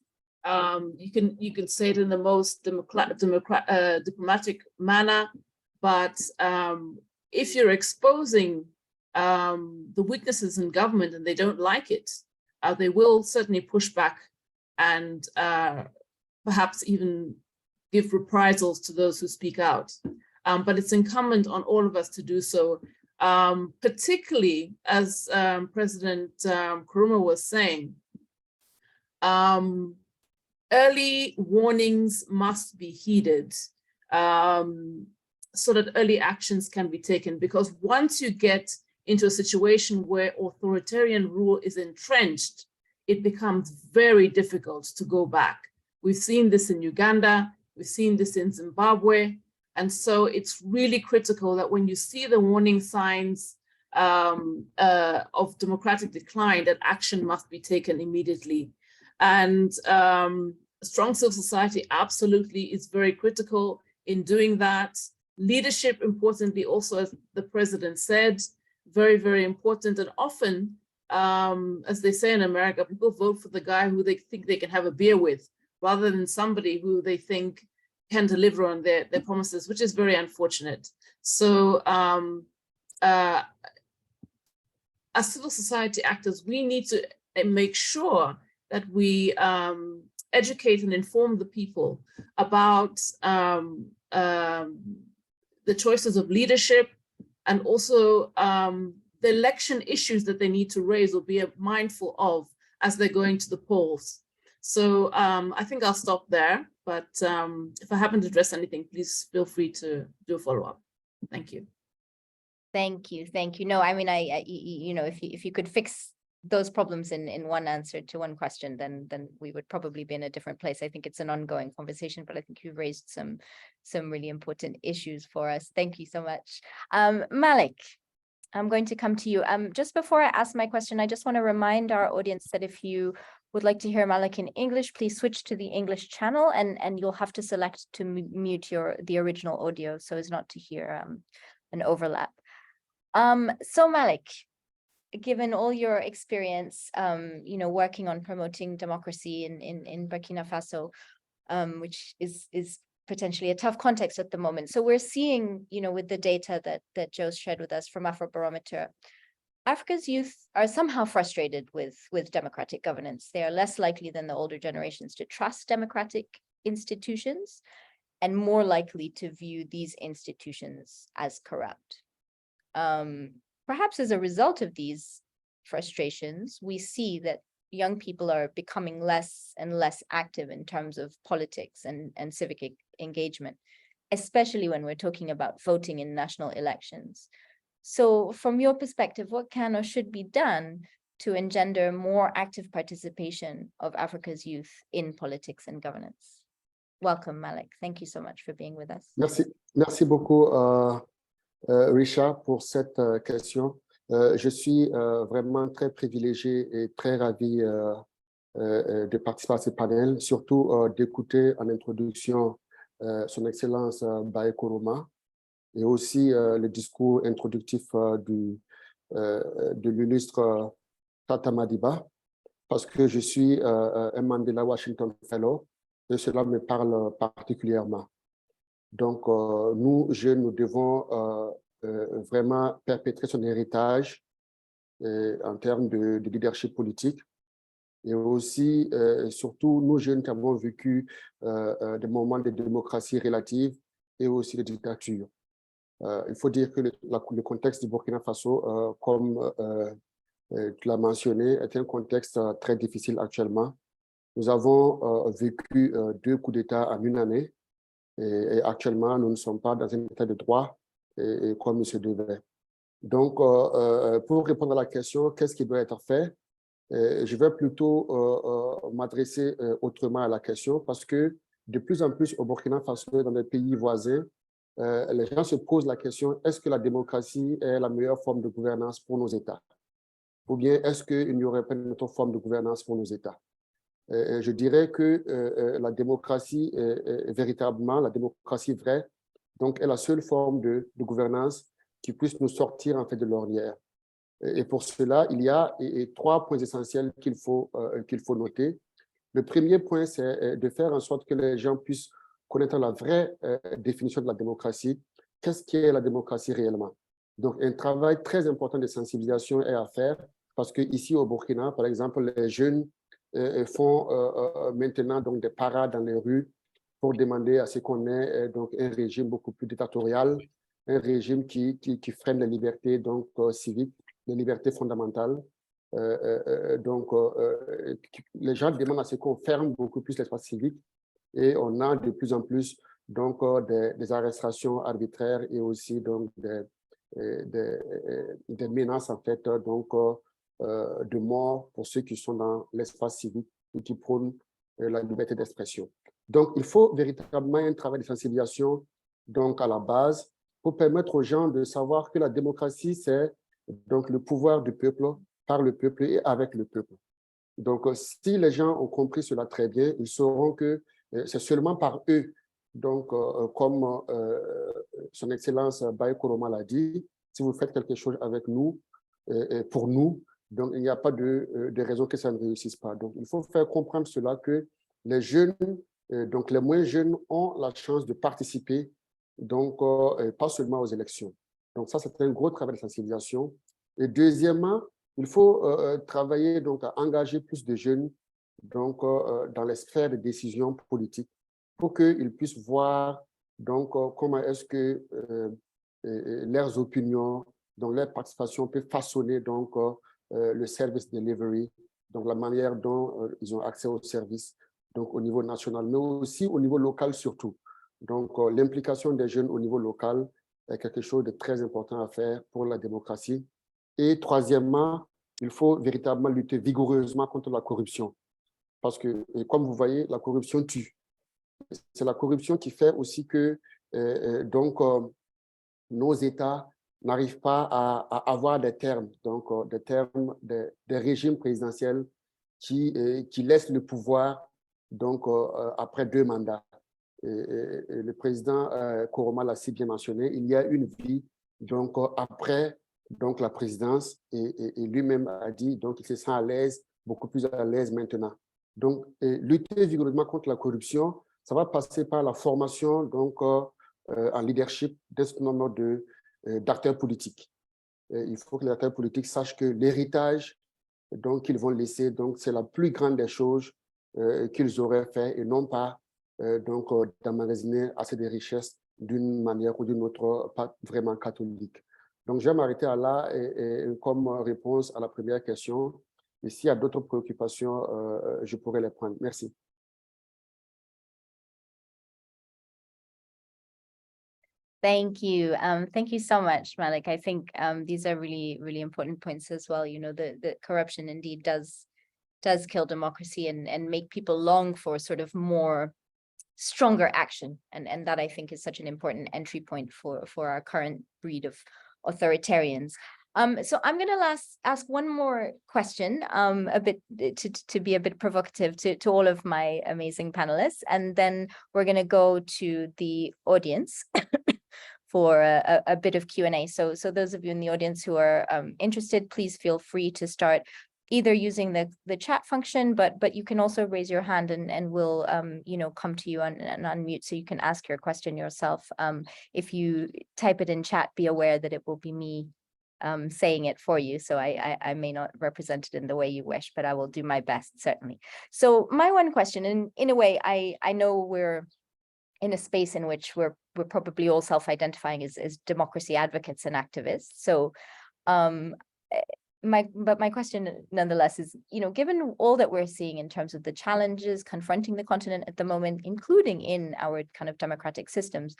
Speaker 8: You can say it in the most diplomatic manner, but if you're exposing the weaknesses in government and they don't like it, they will certainly push back and perhaps even give reprisals to those who speak out. But it's incumbent on all of us to do so, particularly as President Koroma was saying, early warnings must be heeded so that early actions can be taken, because once you get into a situation where authoritarian rule is entrenched, it becomes very difficult to go back. We've seen this in Uganda, we've seen this in Zimbabwe, and so it's really critical that when you see the warning signs of democratic decline, that action must be taken immediately. And strong civil society absolutely is very critical in doing that. Leadership, importantly, also, as the president said, very, very important. And often, as they say in America, people vote for the guy who they think they can have a beer with, rather than somebody who they think can deliver on their promises, which is very unfortunate. So as civil society actors, we need to make sure that we educate and inform the people about the choices of leadership, and also the election issues that they need to raise or be mindful of as they're going to the polls. So I think I'll stop there. but if I haven't addressed anything, please feel free to do a follow-up. Thank you.
Speaker 6: Thank you. No, I mean, if you could fix those problems in one answer to one question, then we would probably be in a different place. I think it's an ongoing conversation, but I think you've raised some really important issues for us. Thank you so much. Malik, I'm going to come to you. Just before I ask my question, I just want to remind our audience that if you would like to hear Malik in English, please switch to the English channel, and you'll have to select to mute the original audio so as not to hear an overlap. So Malik, given all your experience, working on promoting democracy in Burkina Faso, which is potentially a tough context at the moment. So we're seeing, with the data that Joe shared with us from Afrobarometer, Africa's youth are somehow frustrated with democratic governance. They are less likely than the older generations to trust democratic institutions and more likely to view these institutions as corrupt. Perhaps as a result of these frustrations, we see that young people are becoming less and less active in terms of politics and civic engagement, especially when we're talking about voting in national elections. So from your perspective, what can or should be done to engender more active participation of Africa's youth in politics and governance? Welcome, Malik. Thank you so much for being with us.
Speaker 10: Merci beaucoup, Risha, pour cette question. Je suis vraiment très privilégié et très ravi de participer à ce panel, surtout d'écouter en introduction son Excellence Bai Koroma et aussi le discours introductif de l'illustre Tata Madiba, parce que je suis un Mandela Washington Fellow et cela me parle particulièrement. Donc, nous, jeunes, nous devons vraiment perpétrer son héritage en termes de leadership politique. Et aussi, surtout, nous, jeunes qui avons vécu des moments de démocratie relative et aussi de dictature. Il faut dire que le contexte du Burkina Faso, comme tu l'as mentionné, est un contexte très difficile actuellement. Nous avons vécu 2 coups d'État en une année et actuellement, nous ne sommes pas dans un état de droit et comme il se devait. Donc, pour répondre à la question, qu'est-ce qui doit être fait? Je vais plutôt m'adresser autrement à la question parce que de plus en plus au Burkina Faso et dans les pays voisins, les gens se posent la question, est-ce que la démocratie est la meilleure forme de gouvernance pour nos États? Ou bien est-ce qu'il n'y aurait pas une autre forme de gouvernance pour nos États? Je dirais que la démocratie, véritablement, la démocratie vraie, donc, est la seule forme de gouvernance qui puisse nous sortir en fait de l'ornière. Et pour cela, il y a 3 points essentiels qu'il faut noter. Le premier point, c'est de faire en sorte que les gens puissent connaître la vraie définition de la démocratie. Qu'est-ce qu'est la démocratie réellement? Donc, un travail très important de sensibilisation est à faire parce qu'ici au Burkina, par exemple, les jeunes font maintenant donc, des parades dans les rues pour demander à ce qu'on ait donc, un régime beaucoup plus dictatorial, un régime qui freine les libertés donc, civiques, les libertés fondamentales. Donc, les gens demandent à ce qu'on ferme beaucoup plus l'espace civique et on a de plus en plus donc, des arrestations arbitraires et aussi donc, des menaces en fait, donc, de mort pour ceux qui sont dans l'espace civique et qui prônent la liberté d'expression. Donc, il faut véritablement un travail de sensibilisation donc, à la base pour permettre aux gens de savoir que la démocratie, c'est donc le pouvoir du peuple, par le peuple et avec le peuple. Donc, si les gens ont compris cela très bien, ils sauront que c'est seulement par eux, donc, comme son Excellence Bai Koroma l'a dit, si vous faites quelque chose avec nous, pour nous, donc il n'y a pas de raison que ça ne réussisse pas. Donc, il faut faire comprendre cela que les jeunes, donc les moins jeunes, ont la chance de participer, donc pas seulement aux élections. Donc ça, c'est un gros travail de sensibilisation. Et deuxièmement, il faut travailler donc à engager plus de jeunes donc dans les sphères de décision politique pour qu'ils puissent voir donc comment est-ce que leurs opinions, donc leur participation peut façonner donc le service delivery, donc la manière dont ils ont accès au service donc au niveau national, mais aussi au niveau local surtout. Donc, l'implication des jeunes au niveau local est quelque chose de très important à faire pour la démocratie. Et troisièmement, il faut véritablement lutter vigoureusement contre la corruption. Parce que, comme vous voyez, la corruption tue. C'est la corruption qui fait aussi que nos États n'arrivent pas à avoir des termes, donc des régimes présidentiels qui laissent le pouvoir donc, après 2 mandats. Et le président Koroma l'a si bien mentionné, il y a une vie donc, après donc, la présidence et lui-même a dit donc, qu'il se sent à l'aise, beaucoup plus à l'aise maintenant. Donc, lutter vigoureusement contre la corruption, ça va passer par la formation donc, en leadership d'un certain nombre d'acteurs politiques. Il faut que les acteurs politiques sachent que l'héritage qu'ils vont laisser, c'est la plus grande des choses qu'ils auraient fait et non pas d'emmagasiner assez de richesses d'une manière ou d'une autre, pas vraiment catholique. Donc, je vais m'arrêter à là et comme réponse à la première question. Et s'il y a d'autres préoccupations, je pourrais les prendre. Merci.
Speaker 6: Thank you. Thank you so much, Malik. I think these are really, really important points as well. You know, the corruption indeed does kill democracy and make people long for sort of more stronger action. And that I think is such an important entry point for our current breed of authoritarians. So I'm going to ask one more question, a bit to be a bit provocative to all of my amazing panelists, and then we're going to go to the audience for a bit of Q&A. So those of you in the audience who are interested, please feel free to start either using the chat function, but you can also raise your hand and we'll come to you and unmute so you can ask your question yourself. If you type it in chat, be aware that it will be me saying it for you. So I may not represent it in the way you wish, but I will do my best, certainly. So my one question, and in a way, I know we're in a space in which we're probably all self-identifying as democracy advocates and activists. So my question nonetheless is, given all that we're seeing in terms of the challenges confronting the continent at the moment, including in our kind of democratic systems,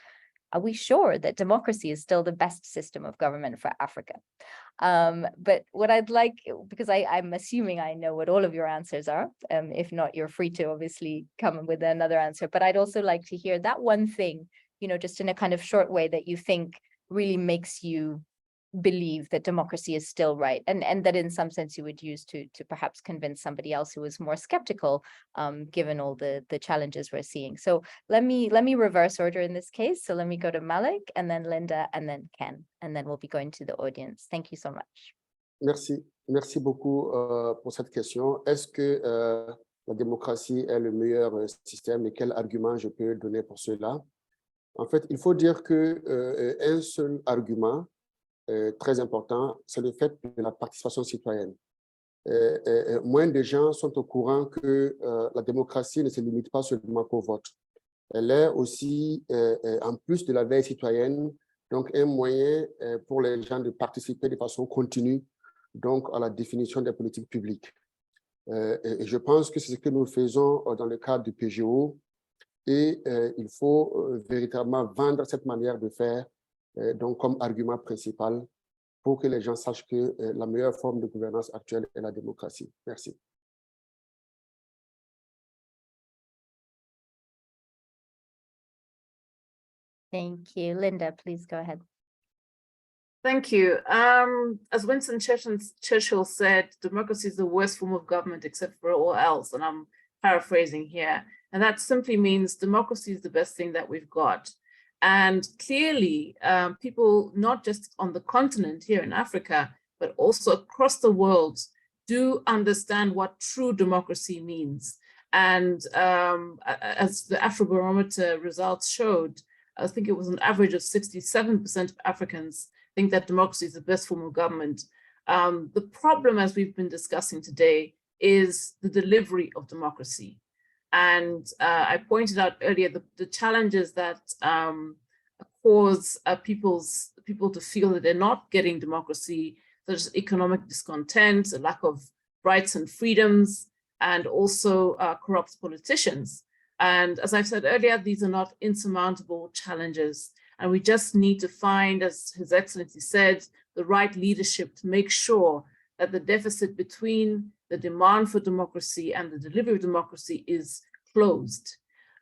Speaker 6: are we sure that democracy is still the best system of government for Africa? But what I'd like, because I'm assuming I know what all of your answers are, if not, you're free to obviously come with another answer, but I'd also like to hear that one thing, just in a kind of short way that you think really makes you believe that democracy is still right, and that in some sense you would use to perhaps convince somebody else who is more skeptical, given all the challenges we're seeing. So let me reverse order in this case. So let me go to Malik, and then Linda, and then Ken, and then we'll be going to the audience. Thank you so much.
Speaker 10: Merci beaucoup pour cette question. Est-ce que la démocratie est le meilleur système et quel argument je peux donner pour cela? En fait, il faut dire que un seul argument très important, c'est le fait de la participation citoyenne. Moins de gens sont au courant que la démocratie ne se limite pas seulement au vote. Elle est aussi, en plus de la veille citoyenne, donc un moyen pour les gens de participer de façon continue donc à la définition des politiques publiques. Et je pense que c'est ce que nous faisons dans le cadre du PGO, et il faut véritablement vendre cette manière de faire donc comme argument principal pour que les gens sachent que la meilleure forme de gouvernance actuelle est la démocratie. Merci.
Speaker 6: Thank you. Linda, please go ahead.
Speaker 8: Thank you. As Winston Churchill said, democracy is the worst form of government except for all else, and I'm paraphrasing here. And that simply means democracy is the best thing that we've got. And clearly, people, not just on the continent here in Africa, but also across the world, do understand what true democracy means. And as the Afrobarometer results showed, I think it was an average of 67% of Africans think that democracy is the best form of government. The problem, as we've been discussing today, is the delivery of democracy. And I pointed out earlier the challenges that cause people to feel that they're not getting democracy, such as economic discontent, a lack of rights and freedoms, and also corrupt politicians. And as I've said earlier, these are not insurmountable challenges. And we just need to find, as His Excellency said, the right leadership to make sure that the deficit between the demand for democracy and the delivery of democracy is closed.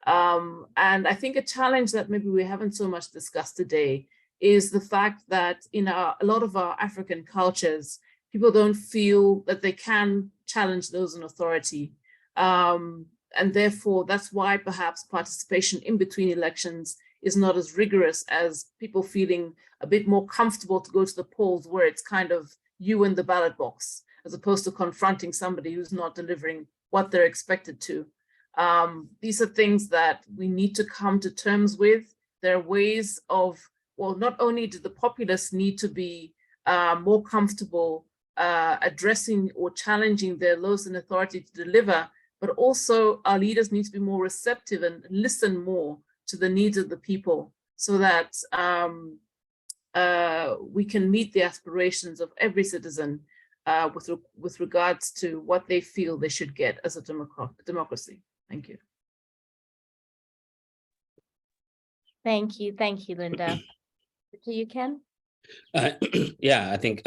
Speaker 8: And I think a challenge that maybe we haven't so much discussed today is the fact that in a lot of our African cultures, people don't feel that they can challenge those in authority. And therefore, that's why perhaps participation in between elections is not as rigorous as people feeling a bit more comfortable to go to the polls, where it's kind of you in the ballot box, as opposed to confronting somebody who's not delivering what they're expected to. These are things that we need to come to terms with. There are ways of, well, not only do the populace need to be more comfortable addressing or challenging their those in authority to deliver, but also our leaders need to be more receptive and listen more to the needs of the people, so that we can meet the aspirations of every citizen with regards to what they feel they should get as a democracy. Thank you.
Speaker 6: Thank you, Linda. To you, Ken?
Speaker 9: Yeah, I think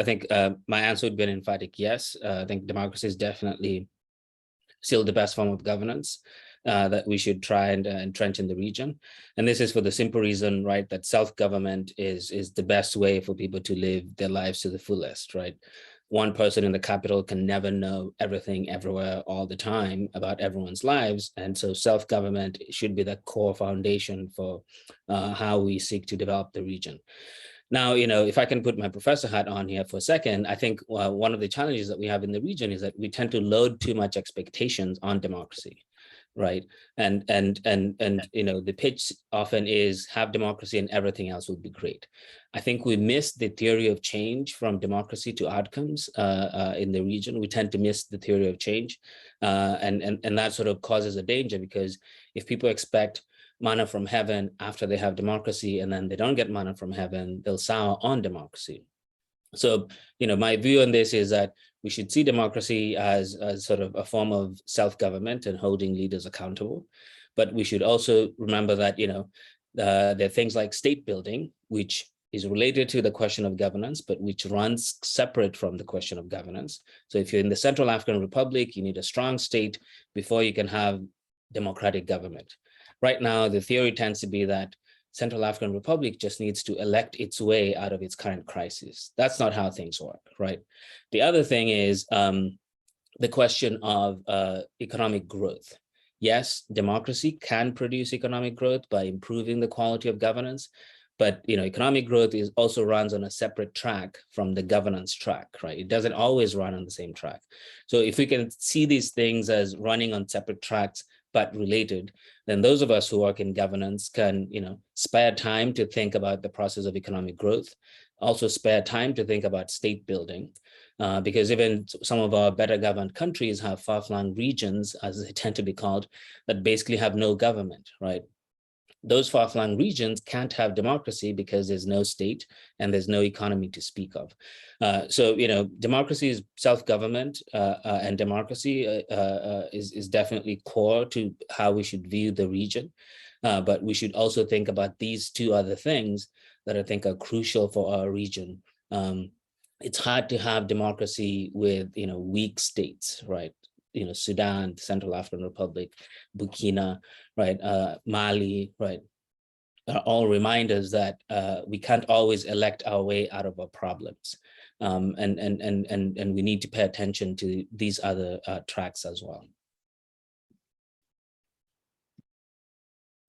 Speaker 9: my answer would be an emphatic yes. I think democracy is definitely still the best form of governance that we should try and entrench in the region. And this is for the simple reason, right, that self-government is the best way for people to live their lives to the fullest, right? One person in the capital can never know everything everywhere all the time about everyone's lives. And so self-government should be the core foundation for how we seek to develop the region. Now, you know, if I can put my professor hat on here for a second, I think one of the challenges that we have in the region is that we tend to load too much expectations on democracy, right? And you know, the pitch often is have democracy and everything else will be great. I think we miss the theory of change from democracy to outcomes in the region. We tend to miss the theory of change, and that sort of causes a danger, because if people expect manna from heaven after they have democracy and then they don't get manna from heaven, they'll sour on democracy. So, you know, my view on this is that we should see democracy as sort of a form of self-government and holding leaders accountable. But we should also remember that, you know, there are things like state building, which is related to the question of governance, but which runs separate from the question of governance. So if you're in the Central African Republic, you need a strong state before you can have democratic government. Right now, the theory tends to be that Central African Republic just needs to elect its way out of its current crisis. That's not how things work, right? The other thing is the question of economic growth. Yes, democracy can produce economic growth by improving the quality of governance, but you know, economic growth also runs on a separate track from the governance track, right? It doesn't always run on the same track. So if we can see these things as running on separate tracks but related, then those of us who work in governance can, you know, spare time to think about the process of economic growth, also spare time to think about state building, because even some of our better governed countries have far-flung regions, as they tend to be called, that basically have no government, right? Those far-flung regions can't have democracy because there's no state and there's no economy to speak of. So, you know, democracy is self-government, and democracy is definitely core to how we should view the region. But we should also think about these two other things that I think are crucial for our region. It's hard to have democracy with, you know, weak states, right? You know, Sudan, Central African Republic, Burkina, right, Mali, right, are all reminders that we can't always elect our way out of our problems, and we need to pay attention to these other tracks as well.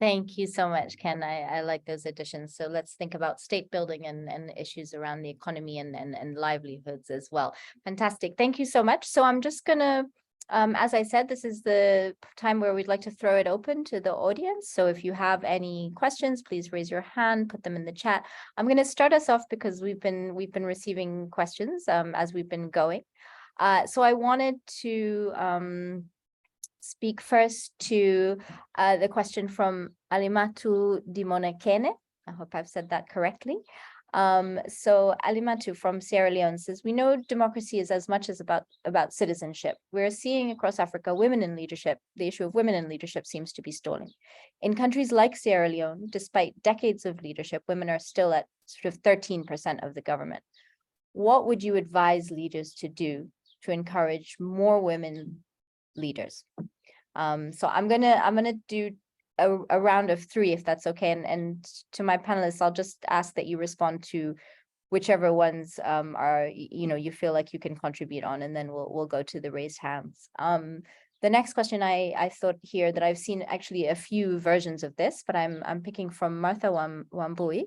Speaker 6: Thank you so much, Ken. I like those additions. So let's think about state building and issues around the economy and livelihoods as well. Fantastic. Thank you so much. So I'm just gonna, as I said, this is the time where we'd like to throw it open to the audience. So if you have any questions, please raise your hand, put them in the chat. I'm going to start us off because we've been receiving questions as we've been going. So I wanted to speak first to the question from Alimatu Dimonekene. I hope I've said that correctly. So Alimatu from Sierra Leone says, we know democracy is as much as about citizenship. We're seeing across Africa women in leadership. The issue of women in leadership seems to be stalling. In countries like Sierra Leone, despite decades of leadership, women are still at sort of 13% of the government. What would you advise leaders to do to encourage more women leaders? So I'm gonna do a round of 3, if that's okay. And to my panelists, I'll just ask that you respond to whichever ones are, you feel like you can contribute on, and then we'll go to the raised hands. The next question I thought here that I've seen actually a few versions of this, but I'm picking from Martha Wambui.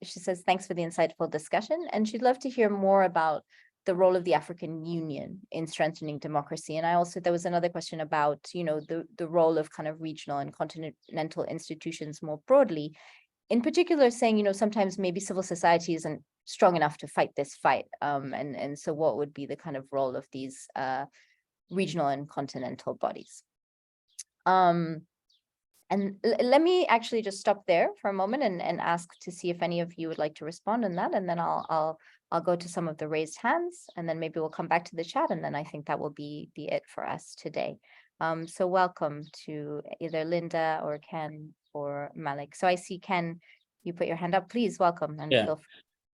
Speaker 6: She says, thanks for the insightful discussion, and she'd love to hear more about the role of the African Union in strengthening democracy. And there was another question about, the role of kind of regional and continental institutions more broadly, in particular saying, sometimes maybe civil society isn't strong enough to fight this fight. And so what would be the kind of role of these regional and continental bodies? And let me actually just stop there for a moment and ask to see if any of you would like to respond on that, and then I'll go to some of the raised hands, and then maybe we'll come back to the chat, and then I think that will be it for us today. So welcome to either Linda or Ken or Malik. So I see Ken, you put your hand up. Please welcome and feel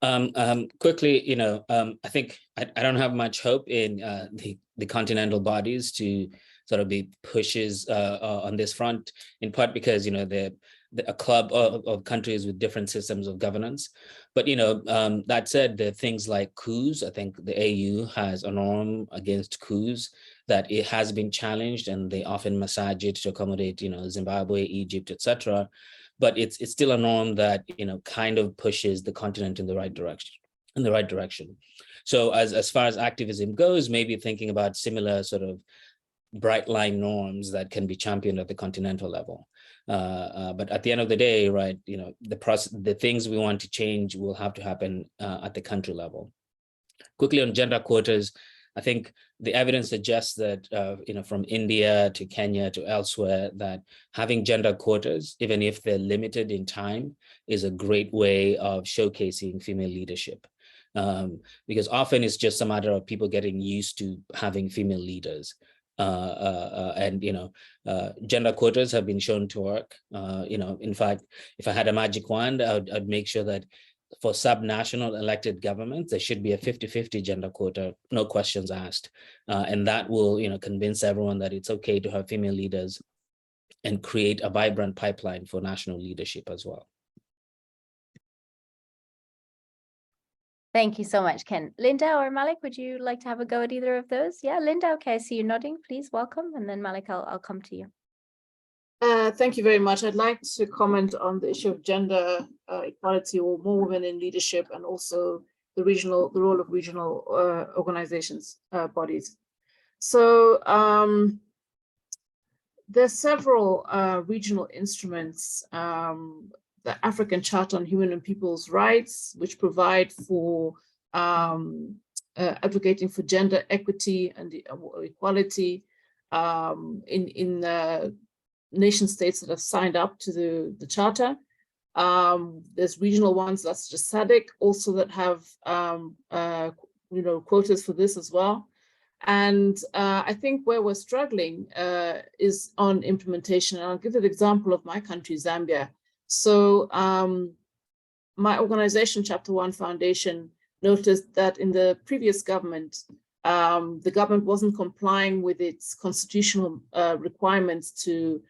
Speaker 6: free.
Speaker 9: Quickly, I think I don't have much hope in the continental bodies to sort of be pushes on this front, in part because they're a club of countries with different systems of governance. But that said, there are things like coups. I think the AU has a norm against coups that it has been challenged, and they often massage it to accommodate Zimbabwe, Egypt, etc. But it's still a norm that kind of pushes the continent in the right direction. So as far as activism goes, maybe thinking about similar sort of bright line norms that can be championed at the continental level. But at the end of the day, right, the things we want to change will have to happen at the country level. Quickly on gender quotas, I think the evidence suggests that, from India to Kenya to elsewhere, that having gender quotas, even if they're limited in time, is a great way of showcasing female leadership. Because often it's just a matter of people getting used to having female leaders. Gender quotas have been shown to work. In fact, if I had a magic wand, I'd make sure that for sub-national elected governments, there should be a 50-50 gender quota, no questions asked. And that will, convince everyone that it's okay to have female leaders and create a vibrant pipeline for national leadership as well.
Speaker 6: Thank you so much, Ken. Linda or Malik, would you like to have a go at either of those? Yeah, Linda, okay, I see you nodding. Please welcome. And then Malik, I'll come to you.
Speaker 8: Thank you very much. I'd like to comment on the issue of gender equality or more women in leadership, and also the role of regional organizations, bodies. So there's several regional instruments, the African Charter on Human and People's Rights, which provide for advocating for gender equity and equality in nation states that have signed up to the Charter. There's regional ones, that's just SADC, also that have quotas for this as well. And I think where we're struggling is on implementation. And I'll give an example of my country, Zambia. So my organization, Chapter 1 Foundation, noticed that in the previous government, the government wasn't complying with its constitutional requirements to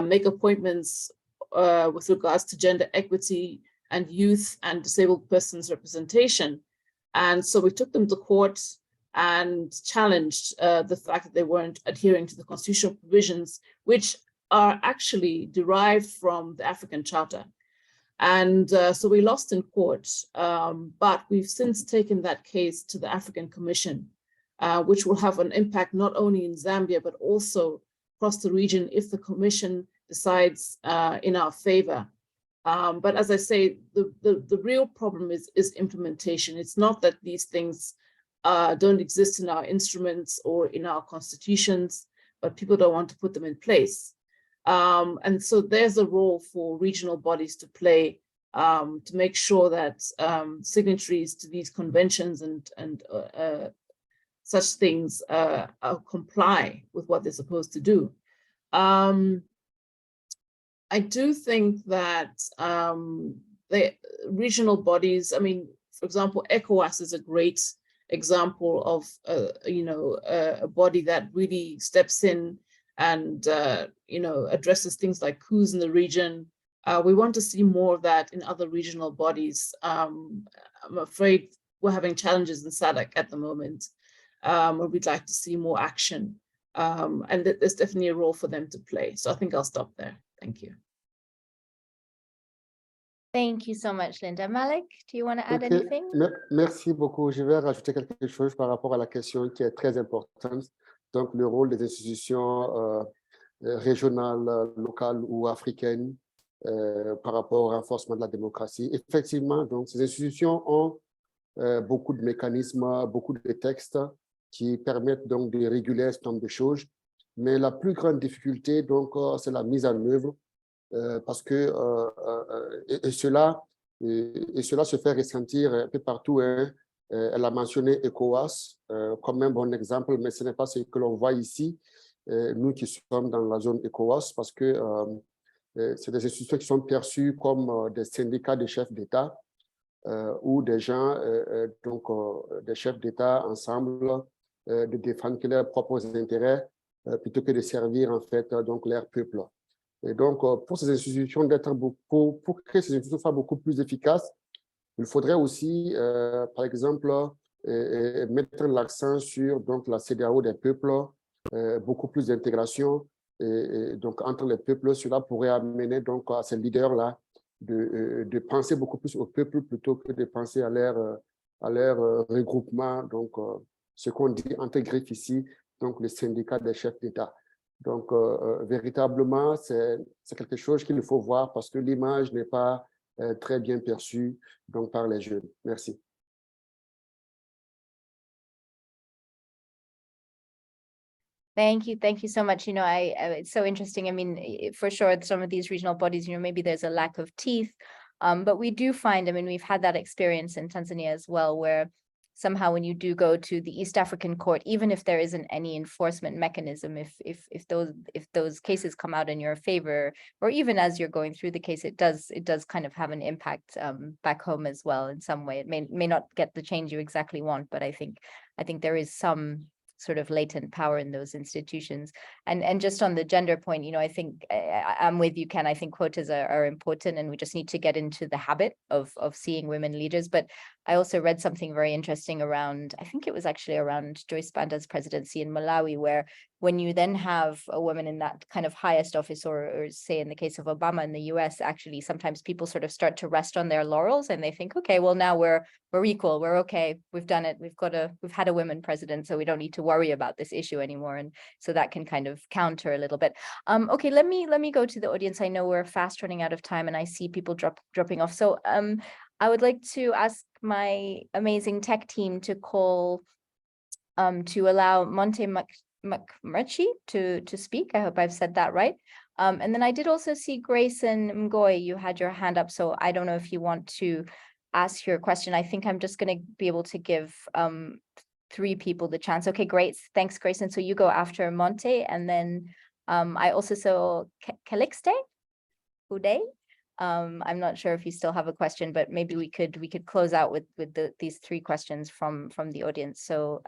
Speaker 8: make appointments with regards to gender equity and youth and disabled persons representation. And so we took them to court and challenged the fact that they weren't adhering to the constitutional provisions, which are actually derived from the African Charter. And so we lost in court, but we've since taken that case to the African Commission, which will have an impact not only in Zambia, but also across the region if the Commission decides in our favor. But as I say, the real problem is implementation. It's not that these things don't exist in our instruments or in our constitutions, but people don't want to put them in place. And so there's a role for regional bodies to play to make sure that signatories to these conventions and such things comply with what they're supposed to do. I do think that the regional bodies, I mean, for example, ECOWAS is a great example of a body that really steps in and addresses things like coups in the region. We want to see more of that in other regional bodies. I'm afraid we're having challenges in SADC at the moment, where we'd like to see more action. And there's definitely a role for them to play. So I think I'll stop there. Thank you.
Speaker 6: Thank you so much, Linda. Malik, do you want to add anything?
Speaker 10: Merci beaucoup. Je vais rajouter quelque chose par rapport à la question qui est très importante. Donc, le rôle des institutions régionales, locales ou africaines par rapport au renforcement de la démocratie. Effectivement, donc, ces institutions ont beaucoup de mécanismes, beaucoup de textes qui permettent donc de réguler un certain nombre de choses. Mais la plus grande difficulté, donc, c'est la mise en œuvre. Parce que cela se fait ressentir un peu partout. Hein. Elle a mentionné ECOWAS comme un bon exemple, mais ce n'est pas ce que l'on voit ici, nous qui sommes dans la zone ECOWAS, parce que c'est des institutions qui sont perçues comme des syndicats de chefs d'État où des gens, des chefs d'État ensemble, de défendre leurs propres intérêts plutôt que de servir en fait donc leur peuple. Et donc, pour ces institutions pour que ces institutions soient beaucoup plus efficaces, il faudrait aussi, par exemple, mettre l'accent sur donc, la CEDEAO des peuples, beaucoup plus d'intégration donc, entre les peuples. Cela pourrait amener donc, à ces leaders-là de penser beaucoup plus au peuple plutôt que de penser à leur regroupement, donc ce qu'on dit entre griffes ici, donc le syndicat des chefs d'État. Donc, véritablement, c'est quelque chose qu'il faut voir parce que l'image n'est pas très bien perçue donc, par les jeunes. Merci.
Speaker 6: Thank you so much. You know, it's so interesting. I mean, for sure, some of these regional bodies, you know, maybe there's a lack of teeth, but we do find, I mean, we've had that experience in Tanzania as well, where somehow when you do go to the East African court, even if there isn't any enforcement mechanism, if those cases come out in your favor, or even as you're going through the case, it does kind of have an impact back home as well in some way. It may not get the change you exactly want, but I think there is some sort of latent power in those institutions. And just on the gender point, you know, I think I'm with you, Ken. I think quotas are important, and we just need to get into the habit of seeing women leaders. But I also read something very interesting around, I think it was actually around Joyce Banda's presidency in Malawi, where when you then have a woman in that kind of highest office, or say in the case of Obama in the US, actually sometimes people sort of start to rest on their laurels and they think, okay, well now we're equal, we're okay, we've done it, we've had a women president, so we don't need to worry about this issue anymore. And so that can kind of counter a little bit. Okay, let me go to the audience. I know we're fast running out of time and I see people dropping off. So I would like to ask my amazing tech team to call to allow Monte McMurchie to speak. I hope I've said that right. And then I did also see Grayson Mgoy, you had your hand up, so I don't know if you want to ask your question. I think I'm just going to be able to give 3 people the chance. Okay, great. Thanks, Grayson. So you go after Monte, and then I also saw Calixte Uday. I'm not sure if you still have a question, but maybe we could close out with these 3 questions from the audience. So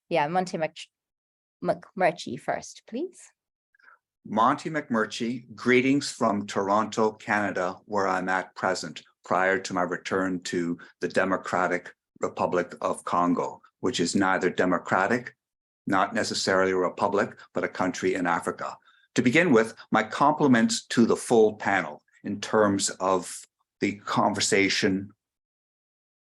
Speaker 6: yeah, Monte McMurchie first, please.
Speaker 11: Monty McMurchie, greetings from Toronto, Canada, where I'm at present, prior to my return to the Democratic Republic of Congo, which is neither democratic, not necessarily a republic, but a country in Africa. To begin with, my compliments to the full panel in terms of the conversation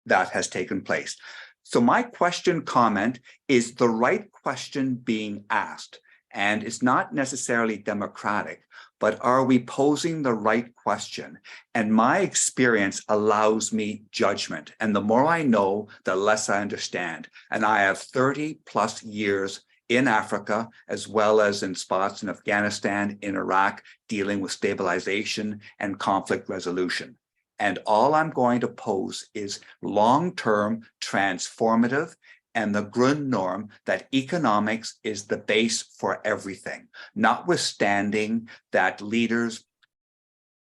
Speaker 11: that has taken place. So my comment is the right question being asked, and it's not necessarily democratic, but are we posing the right question? And my experience allows me judgment. And the more I know, the less I understand. And I have 30+ years in Africa, as well as in spots in Afghanistan, in Iraq, dealing with stabilization and conflict resolution. And all I'm going to pose is long-term transformative and the Grundnorm that economics is the base for everything, notwithstanding that leaders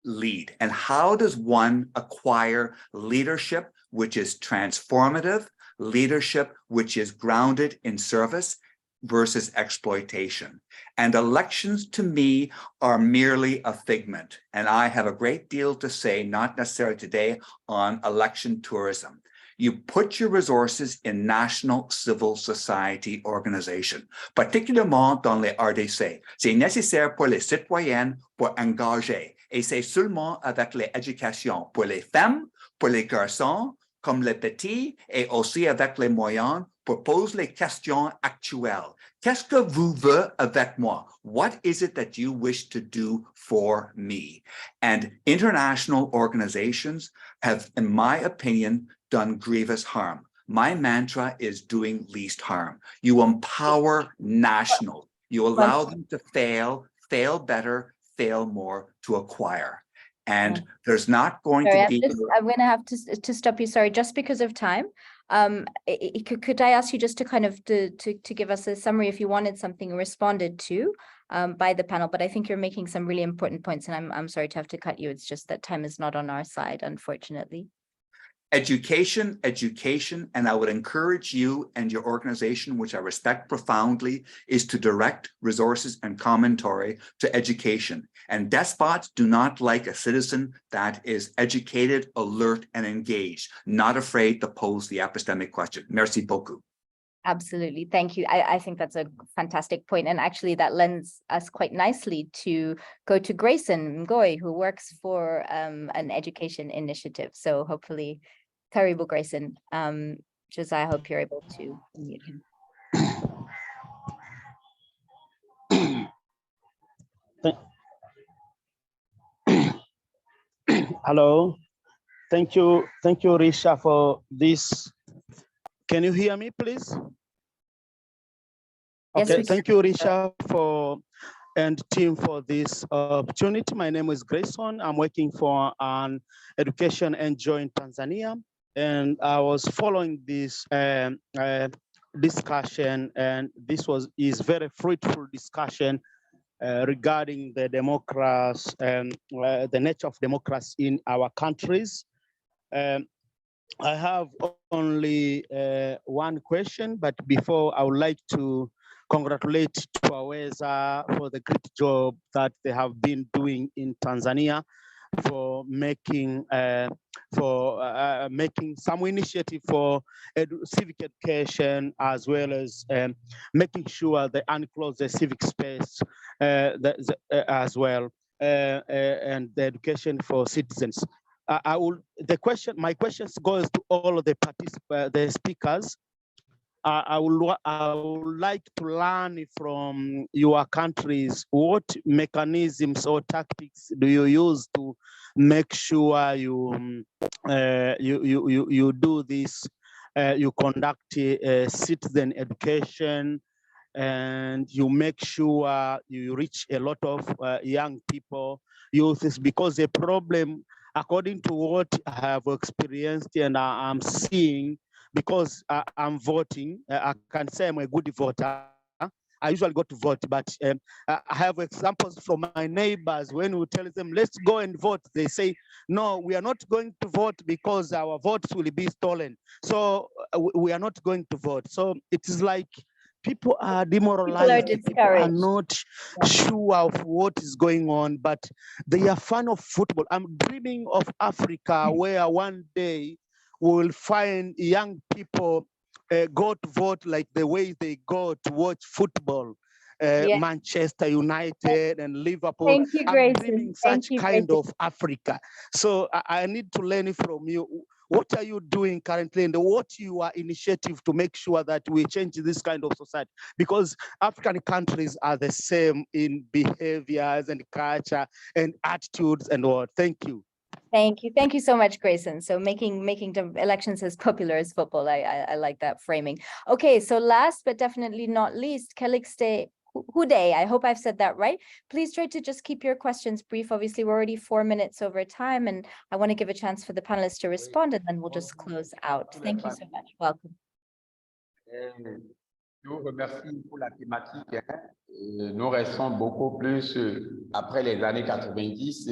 Speaker 11: lead. And how does one acquire leadership which is transformative, leadership which is grounded in service versus exploitation? And elections to me are merely a figment. And I have a great deal to say, not necessarily today, on election tourism. You put your resources in national civil society organizations, particulièrement dans les RDC. C'est nécessaire pour les citoyens pour engager. Et c'est seulement avec l'éducation pour les femmes, pour les garçons, comme les petits, et aussi avec les moyens pour poser les questions actuelles. Qu'est-ce que vous voulez avec moi? What is it that you wish to do for me? And international organizations have, in my opinion, done grievous harm. My mantra is doing least harm. You empower national. You allow them to fail better, fail more to acquire. And there's not going to be...
Speaker 6: I'm going to have to stop you, sorry, just because of time. Could I ask you just to kind of to give us a summary if you wanted something responded to by the panel, but I think you're making some really important points, and I'm sorry to have to cut you. It's just that time is not on our side, unfortunately.
Speaker 11: Education, and I would encourage you and your organization, which I respect profoundly, is to direct resources and commentary to education. And despots do not like a citizen that is educated, alert, and engaged, not afraid to pose the epistemic question. Merci beaucoup.
Speaker 6: Absolutely. Thank you. I think that's a fantastic point. And actually that lends us quite nicely to go to Grayson Ngoy, who works for an education initiative. So hopefully, Karibu Grayson. Josiah, I hope you're able to unmute him.
Speaker 12: Hello. Thank you, Risha, for this. Can you hear me, please?
Speaker 6: Yes,
Speaker 12: okay, thank you, Risha, and team for this opportunity. My name is Grayson. I'm working for an education NGO in Tanzania, and I was following this discussion, and this is very fruitful discussion regarding the democracy and the nature of democracy in our countries. I have only one question, but before I would like to congratulate Twaweza for the great job that they have been doing in Tanzania for making some initiative for civic education, as well as making sure they unclose the civic space as well, and the education for citizens. My question goes to all of the speakers. I would like to learn from your countries, what mechanisms or tactics do you use to make sure you do this, you conduct citizen education, and you make sure you reach a lot of young people, youths, because the problem, according to what I have experienced and I'm seeing, because I'm voting, I can say I'm a good voter. I usually go to vote, but I have examples from my neighbors. When we tell them, let's go and vote, they say, no, we are not going to vote because our votes will be stolen. So we are not going to vote. So it is like people are demoralized. People are not sure of what is going on, but they are fan of football. I'm dreaming of Africa where one day we will find young people go to vote like the way they go to watch football. Manchester United and Liverpool.
Speaker 6: Thank you, Grayson.
Speaker 12: I'm dreaming such kind of Africa. So I need to learn from you. What are you doing currently, and what your initiative to make sure that we change this kind of society? Because African countries are the same in behaviors and culture and attitudes and what. Thank you.
Speaker 6: Thank you so much, Grayson. So making the elections as popular as football. I like that framing. Okay, so last but definitely not least, Calixte Hude, I hope I've said that right. Please try to just keep your questions brief. Obviously, we're already 4 minutes over time, and I want to give a chance for the panelists to respond, and then we'll just close out. Thank you so much. Welcome.
Speaker 13: Je vous remercie pour la thématique. Nous restons beaucoup plus, après les années 90,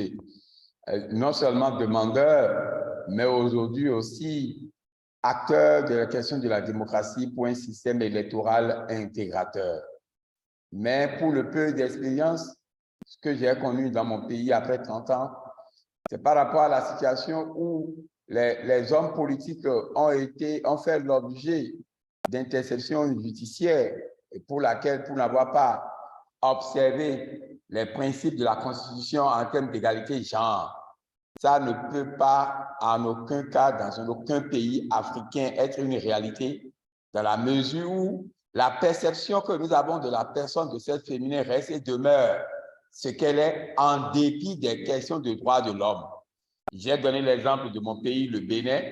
Speaker 13: non seulement demandeurs, mais aujourd'hui aussi acteurs de la question de la démocratie pour un système électoral intégrateur. Mais pour le peu d'expérience que j'ai connu dans mon pays après 30 ans, c'est par rapport à la situation où les hommes politiques ont fait l'objet d'interception judiciaire et pour laquelle, pour n'avoir pas observé les principes de la Constitution en termes d'égalité genre, ça ne peut pas en aucun cas, dans aucun pays africain, être une réalité dans la mesure où la perception que nous avons de la personne de cette féminine reste et demeure ce qu'elle est en dépit des questions de droits de l'homme. J'ai donné l'exemple de mon pays, le Bénin,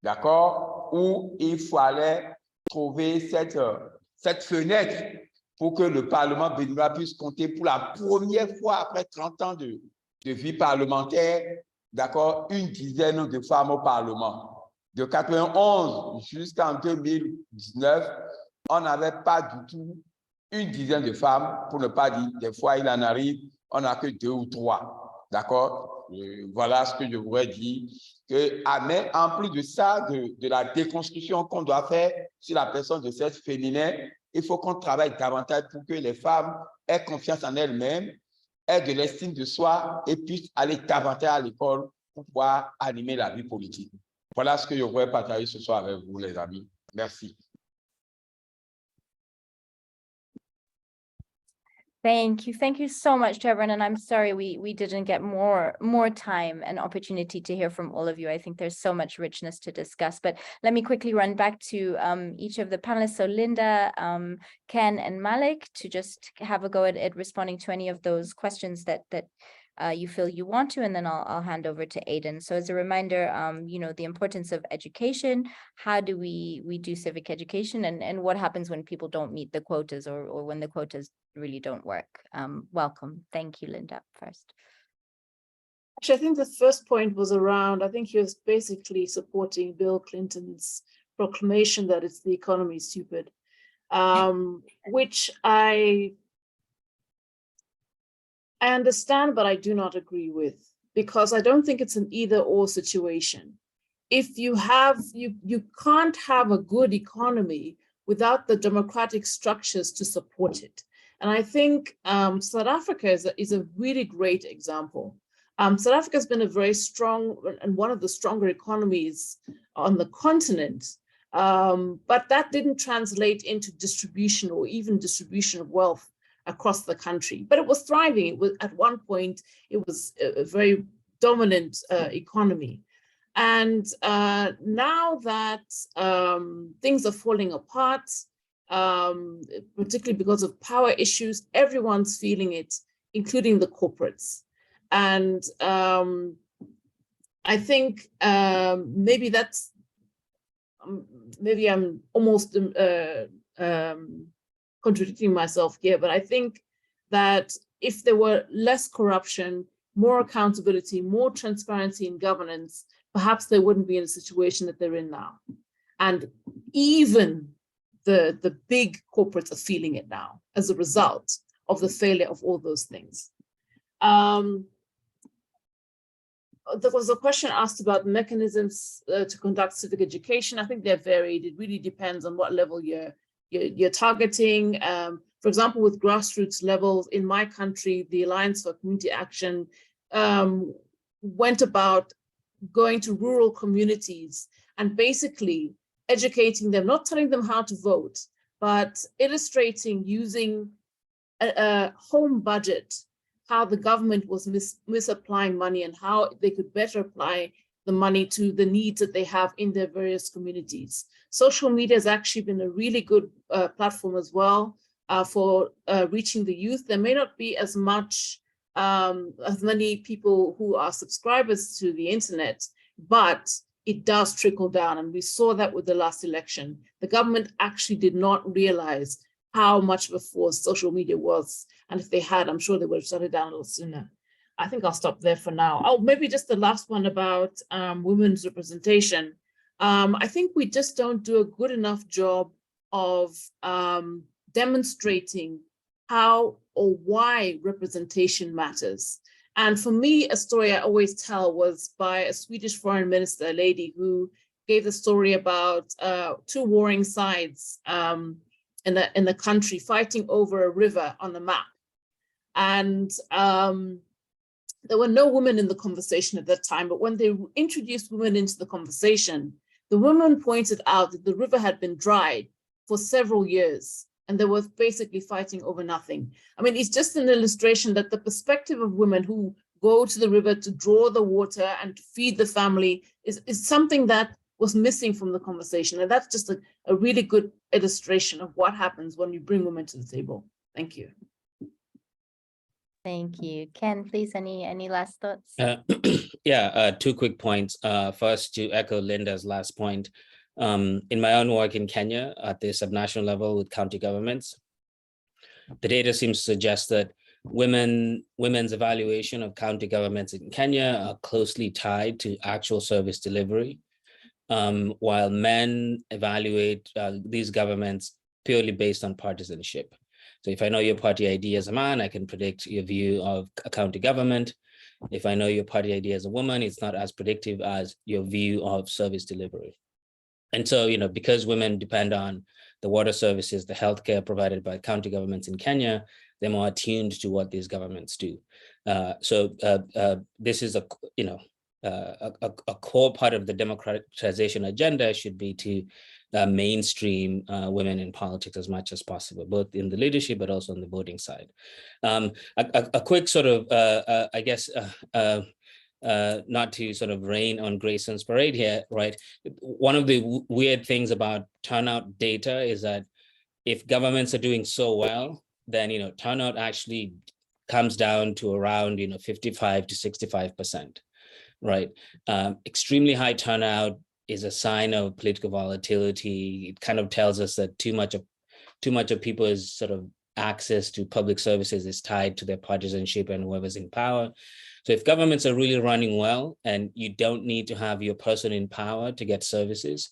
Speaker 13: d'accord, où il fallait trouver cette fenêtre pour que le Parlement béninois puisse compter pour la première fois après 30 ans de vie parlementaire, d'accord, une dizaine de femmes au Parlement. De 91 jusqu'en 2019, on n'avait pas du tout une dizaine de femmes, pour ne pas dire, des fois il en arrive, on n'a que 2 ou 3, d'accord? Voilà ce que je voudrais dire. Mais en plus de ça, de la déconstruction qu'on doit faire sur la personne de cette féminin, il faut qu'on travaille davantage pour que les femmes aient confiance en elles-mêmes, aient de l'estime de soi et puissent aller davantage à l'école pour pouvoir animer la vie politique. Voilà ce que je voudrais partager ce soir avec vous, les amis. Merci.
Speaker 6: Thank you so much to everyone, and I'm sorry we didn't get more time and opportunity to hear from all of you. I think there's so much richness to discuss, but let me quickly run back to each of the panelists. So Linda, Ken, and Malik, to just have a go at responding to any of those questions that you feel you want to, and then I'll hand over to Aidan. So as a reminder, you know, the importance of education. How do we do civic education, and what happens when people don't meet the quotas or when the quotas really don't work? Welcome. Thank you, Linda, first.
Speaker 8: Actually, I think the first point was around, I think he was basically supporting Bill Clinton's proclamation that it's the economy stupid, which I understand, but I do not agree with, because I don't think it's an either or situation. If you have, you can't have a good economy without the democratic structures to support it. And I think South Africa is a really great example. South Africa has been a very strong and one of the stronger economies on the continent, but that didn't translate into distribution or even distribution of wealth across the country, but it was thriving. It was, at one point, it was a very dominant economy. And now that things are falling apart, particularly because of power issues, everyone's feeling it, including the corporates. And I think maybe that's, maybe I'm almost contradicting myself here, but I think that if there were less corruption, more accountability, more transparency in governance, perhaps they wouldn't be in a situation that they're in now. And even the big corporates are feeling it now as a result of the failure of all those things. There was a question asked about mechanisms to conduct civic education. I think they're varied. It really depends on what level you're targeting. For example, with grassroots levels in my country, the Alliance for Community Action went about going to rural communities and basically educating them, not telling them how to vote, but illustrating using a home budget, how the government was misapplying money and how they could better apply the money to the needs that they have in their various communities. Social media has actually been a really good platform as well for reaching the youth. There may not be as many people who are subscribers to the internet, but it does trickle down. And we saw that with the last election. The government actually did not realize how much of a force social media was. And if they had, I'm sure they would have shut it down a little sooner. I think I'll stop there for now. Oh, maybe just the last one about women's representation. I think we just don't do a good enough job of demonstrating how or why representation matters. And for me, a story I always tell was by a Swedish foreign minister, a lady who gave the story about two warring sides in the country fighting over a river on the map. And there were no women in the conversation at that time, but when they introduced women into the conversation, the women pointed out that the river had been dried for several years and they were basically fighting over nothing. I mean, it's just an illustration that the perspective of women who go to the river to draw the water and to feed the family is something that was missing from the conversation. And that's just a really good illustration of what happens when you bring women to the table. Thank you.
Speaker 6: Thank you. Ken, please, any last thoughts?
Speaker 9: Yeah, two quick points. First, to echo Linda's last point, in my own work in Kenya at the subnational level with county governments, the data seems to suggest that women's evaluation of county governments in Kenya are closely tied to actual service delivery, while men evaluate these governments purely based on partisanship. So if I know your party ID as a man, I can predict your view of a county government. If I know your party ID as a woman, it's not as predictive as your view of service delivery. And so, you know, because women depend on the water services, the healthcare provided by county governments in Kenya, they're more attuned to what these governments do. This is a core part of the democratization agenda should be to mainstream women in politics as much as possible, both in the leadership, but also on the voting side. A quick sort of, I guess, not to sort of rain on Grayson's parade here, right? One of the weird things about turnout data is that if governments are doing so well, then, you know, turnout actually comes down to around, you know, 55 to 65%, right? Extremely high turnout is a sign of political volatility. It kind of tells us that too much of people's sort of access to public services is tied to their partisanship and whoever's in power. So if governments are really running well and you don't need to have your person in power to get services,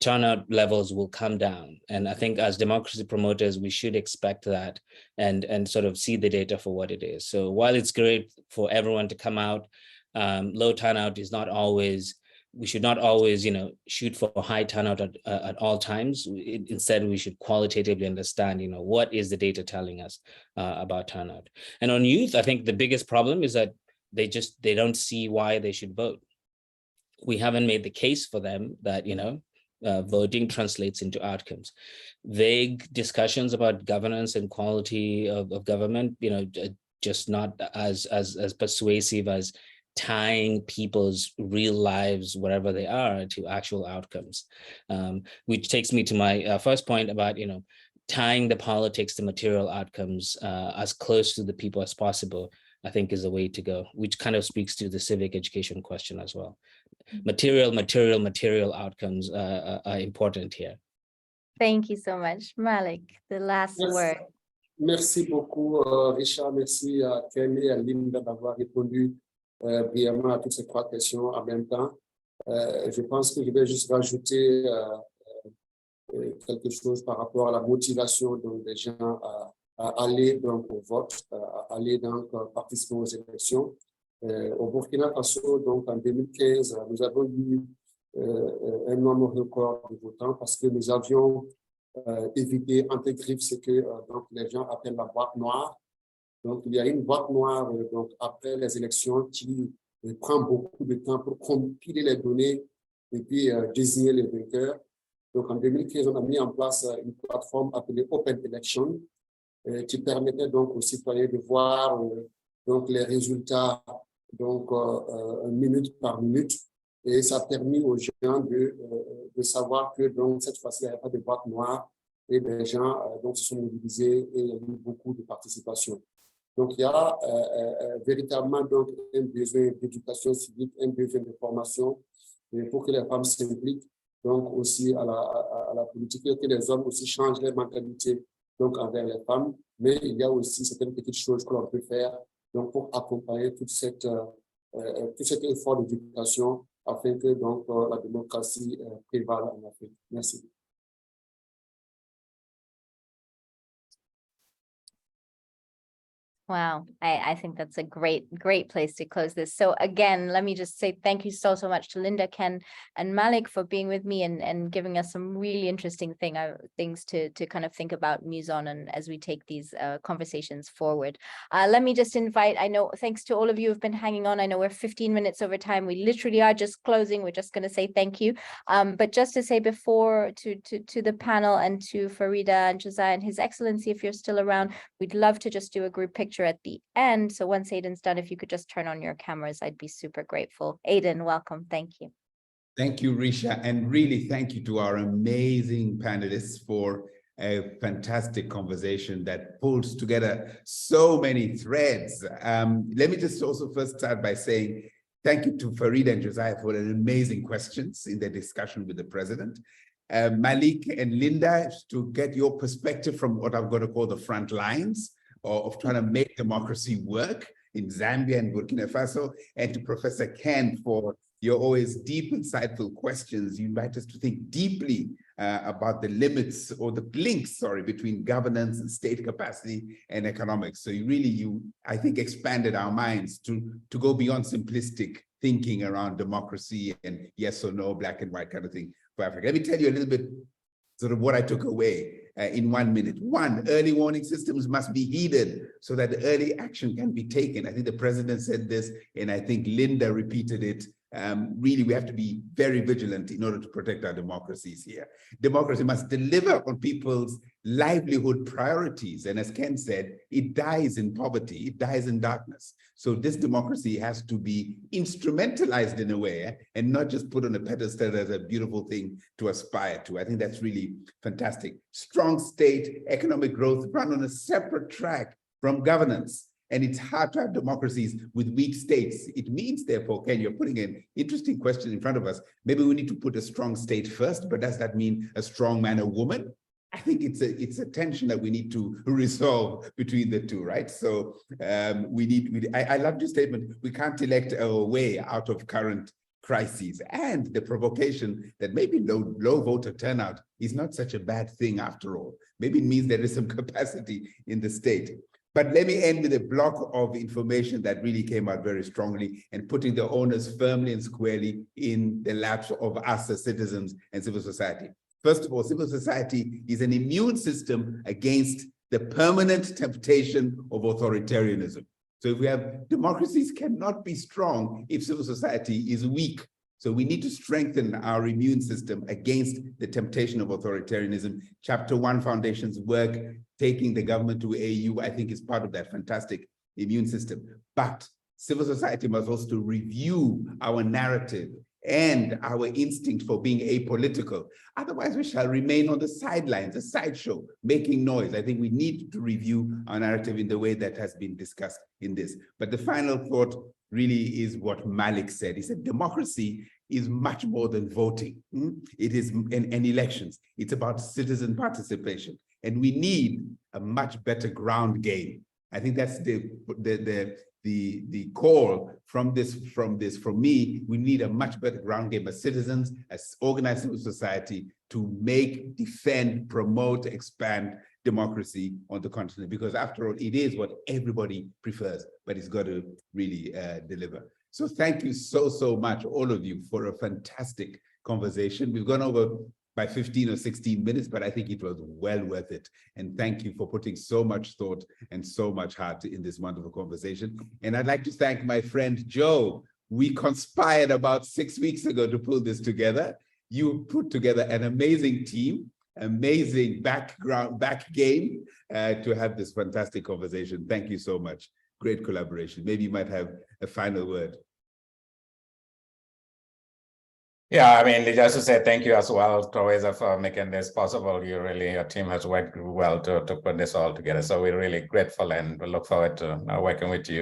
Speaker 9: turnout levels will come down. And I think as democracy promoters, we should expect that and sort of see the data for what it is. So while it's great for everyone to come out, low turnout is not always, we should not always, you know, shoot for high turnout at all times. Instead, we should qualitatively understand, you know, what is the data telling us about turnout. And on youth, I think the biggest problem is that they don't see why they should vote. We haven't made the case for them that, you know, voting translates into outcomes. Vague discussions about governance and quality of government, you know, just not as persuasive as tying people's real lives, wherever they are, to actual outcomes. Which takes me to my first point about, you know, tying the politics to material outcomes as close to the people as possible, I think is the way to go, which kind of speaks to the civic education question as well. Material outcomes are important here.
Speaker 6: Thank you so much. Malik, the last word.
Speaker 10: Merci beaucoup, Risha. Merci à Ken et à Linda d'avoir répondu brièvement à toutes ces trois questions en même temps. Je pense que je vais juste rajouter quelque chose par rapport à la motivation donc, des gens à aller donc, au vote, à aller donc, participer aux élections. Au Burkina Faso, donc en 2015, nous avons eu un nombre record de votants parce que nous avions évité, entre griffes, ce que donc, les gens appellent la boîte noire. Donc, il y a une boîte noire donc, après les élections qui prend beaucoup de temps pour compiler les données et puis désigner les vainqueurs. Donc, en 2015, on a mis en place une plateforme appelée Open Election qui permettait donc aux citoyens de voir donc, les résultats donc, minute par minute. Et ça a permis aux gens de savoir que donc, cette fois-ci, il n'y avait pas de boîte noire et les gens donc, se sont mobilisés et il y a eu beaucoup de participation. Donc, il y a véritablement donc, un besoin d'éducation civique, un besoin de formation pour que les femmes s'impliquent donc aussi à la politique et que les hommes aussi changent leur mentalité donc envers les femmes, mais il y a aussi certaines petites choses que l'on peut faire donc pour accompagner tout cet effort d'éducation afin que donc la démocratie prévale en Afrique. Merci.
Speaker 6: Wow, I think that's a great place to close this. So again, let me just say thank you so much to Linda, Ken, and Malik for being with me and giving us some really interesting things to kind of think about Muson and as we take these conversations forward. Let me just invite, I know, thanks to all of you who've been hanging on. I know we're 15 minutes over time. We literally are just closing. We're just going to say thank you. But just to say before to the panel and to Farida and Josiah and His Excellency, if you're still around, we'd love to just do a group picture at the end. So once Aidan's done, if you could just turn on your cameras, I'd be super grateful. Aidan, welcome. Thank you.
Speaker 7: Thank you, Risha. And really thank you to our amazing panelists for a fantastic conversation that pulls together so many threads. Let me just also first start by saying thank you to Farida and Josiah for the amazing questions in their discussion with the president. Malik and Linda, to get your perspective from what I'm going to call the front lines of trying to make democracy work in Zambia and Burkina Faso, and to Professor Ken for your always deep, insightful questions. You invite us to think deeply about the limits or the links, between governance and state capacity and economics. So you I think, expanded our minds to go beyond simplistic thinking around democracy and yes or no, black and white kind of thing for Africa. Let me tell you a little bit sort of what I took away in 1 minute. One, early warning systems must be heeded so that early action can be taken. I think the president said this, and I think Linda repeated it. Really, we have to be very vigilant in order to protect our democracies here. Democracy must deliver on people's livelihood priorities. And as Ken said, it dies in poverty, it dies in darkness. So this democracy has to be instrumentalized in a way and not just put on a pedestal as a beautiful thing to aspire to. I think that's really fantastic. Strong state, economic growth run on a separate track from governance. And it's hard to have democracies with weak states. It means, therefore, Ken, you're putting an interesting question in front of us. Maybe we need to put a strong state first, but does that mean a strong man or woman? I think it's a tension that we need to resolve between the two, right? So I love your statement. We can't elect our way out of current crises, and the provocation that maybe low voter turnout is not such a bad thing after all. Maybe it means there is some capacity in the state. But let me end with a block of information that really came out very strongly and putting the onus firmly and squarely in the laps of us as citizens and civil society. First of all, civil society is an immune system against the permanent temptation of authoritarianism. So if we have democracies cannot be strong if civil society is weak. So we need to strengthen our immune system against the temptation of authoritarianism. Chapter 1 Foundation's work, taking the government to AU, I think is part of that fantastic immune system. But civil society must also review our narrative and our instinct for being apolitical. Otherwise, we shall remain on the sidelines, a sideshow, making noise. I think we need to review our narrative in the way that has been discussed in this. But the final thought really is what Malik said. He said, democracy is much more than voting. It is in elections. It's about citizen participation. And we need a much better ground game. I think that's the call from me. We need a much better ground game as citizens, as organized civil society, to make, defend, promote, expand democracy on the continent, because after all, it is what everybody prefers, but it's got to really deliver. So thank you so much, all of you, for a fantastic conversation. We've gone over by 15 or 16 minutes, but I think it was well worth it. And thank you for putting so much thought and so much heart in this wonderful conversation. And I'd like to thank my friend Joe. We conspired about 6 weeks ago to pull this together. You put together an amazing team, amazing back game to have this fantastic conversation. Thank you so much. Great collaboration. Maybe you might have a final word.
Speaker 1: Yeah, I mean, just to say thank you as well, Twaweza, for making this possible. Your team has worked well to put this all together. So we're really grateful and we look forward to working with you.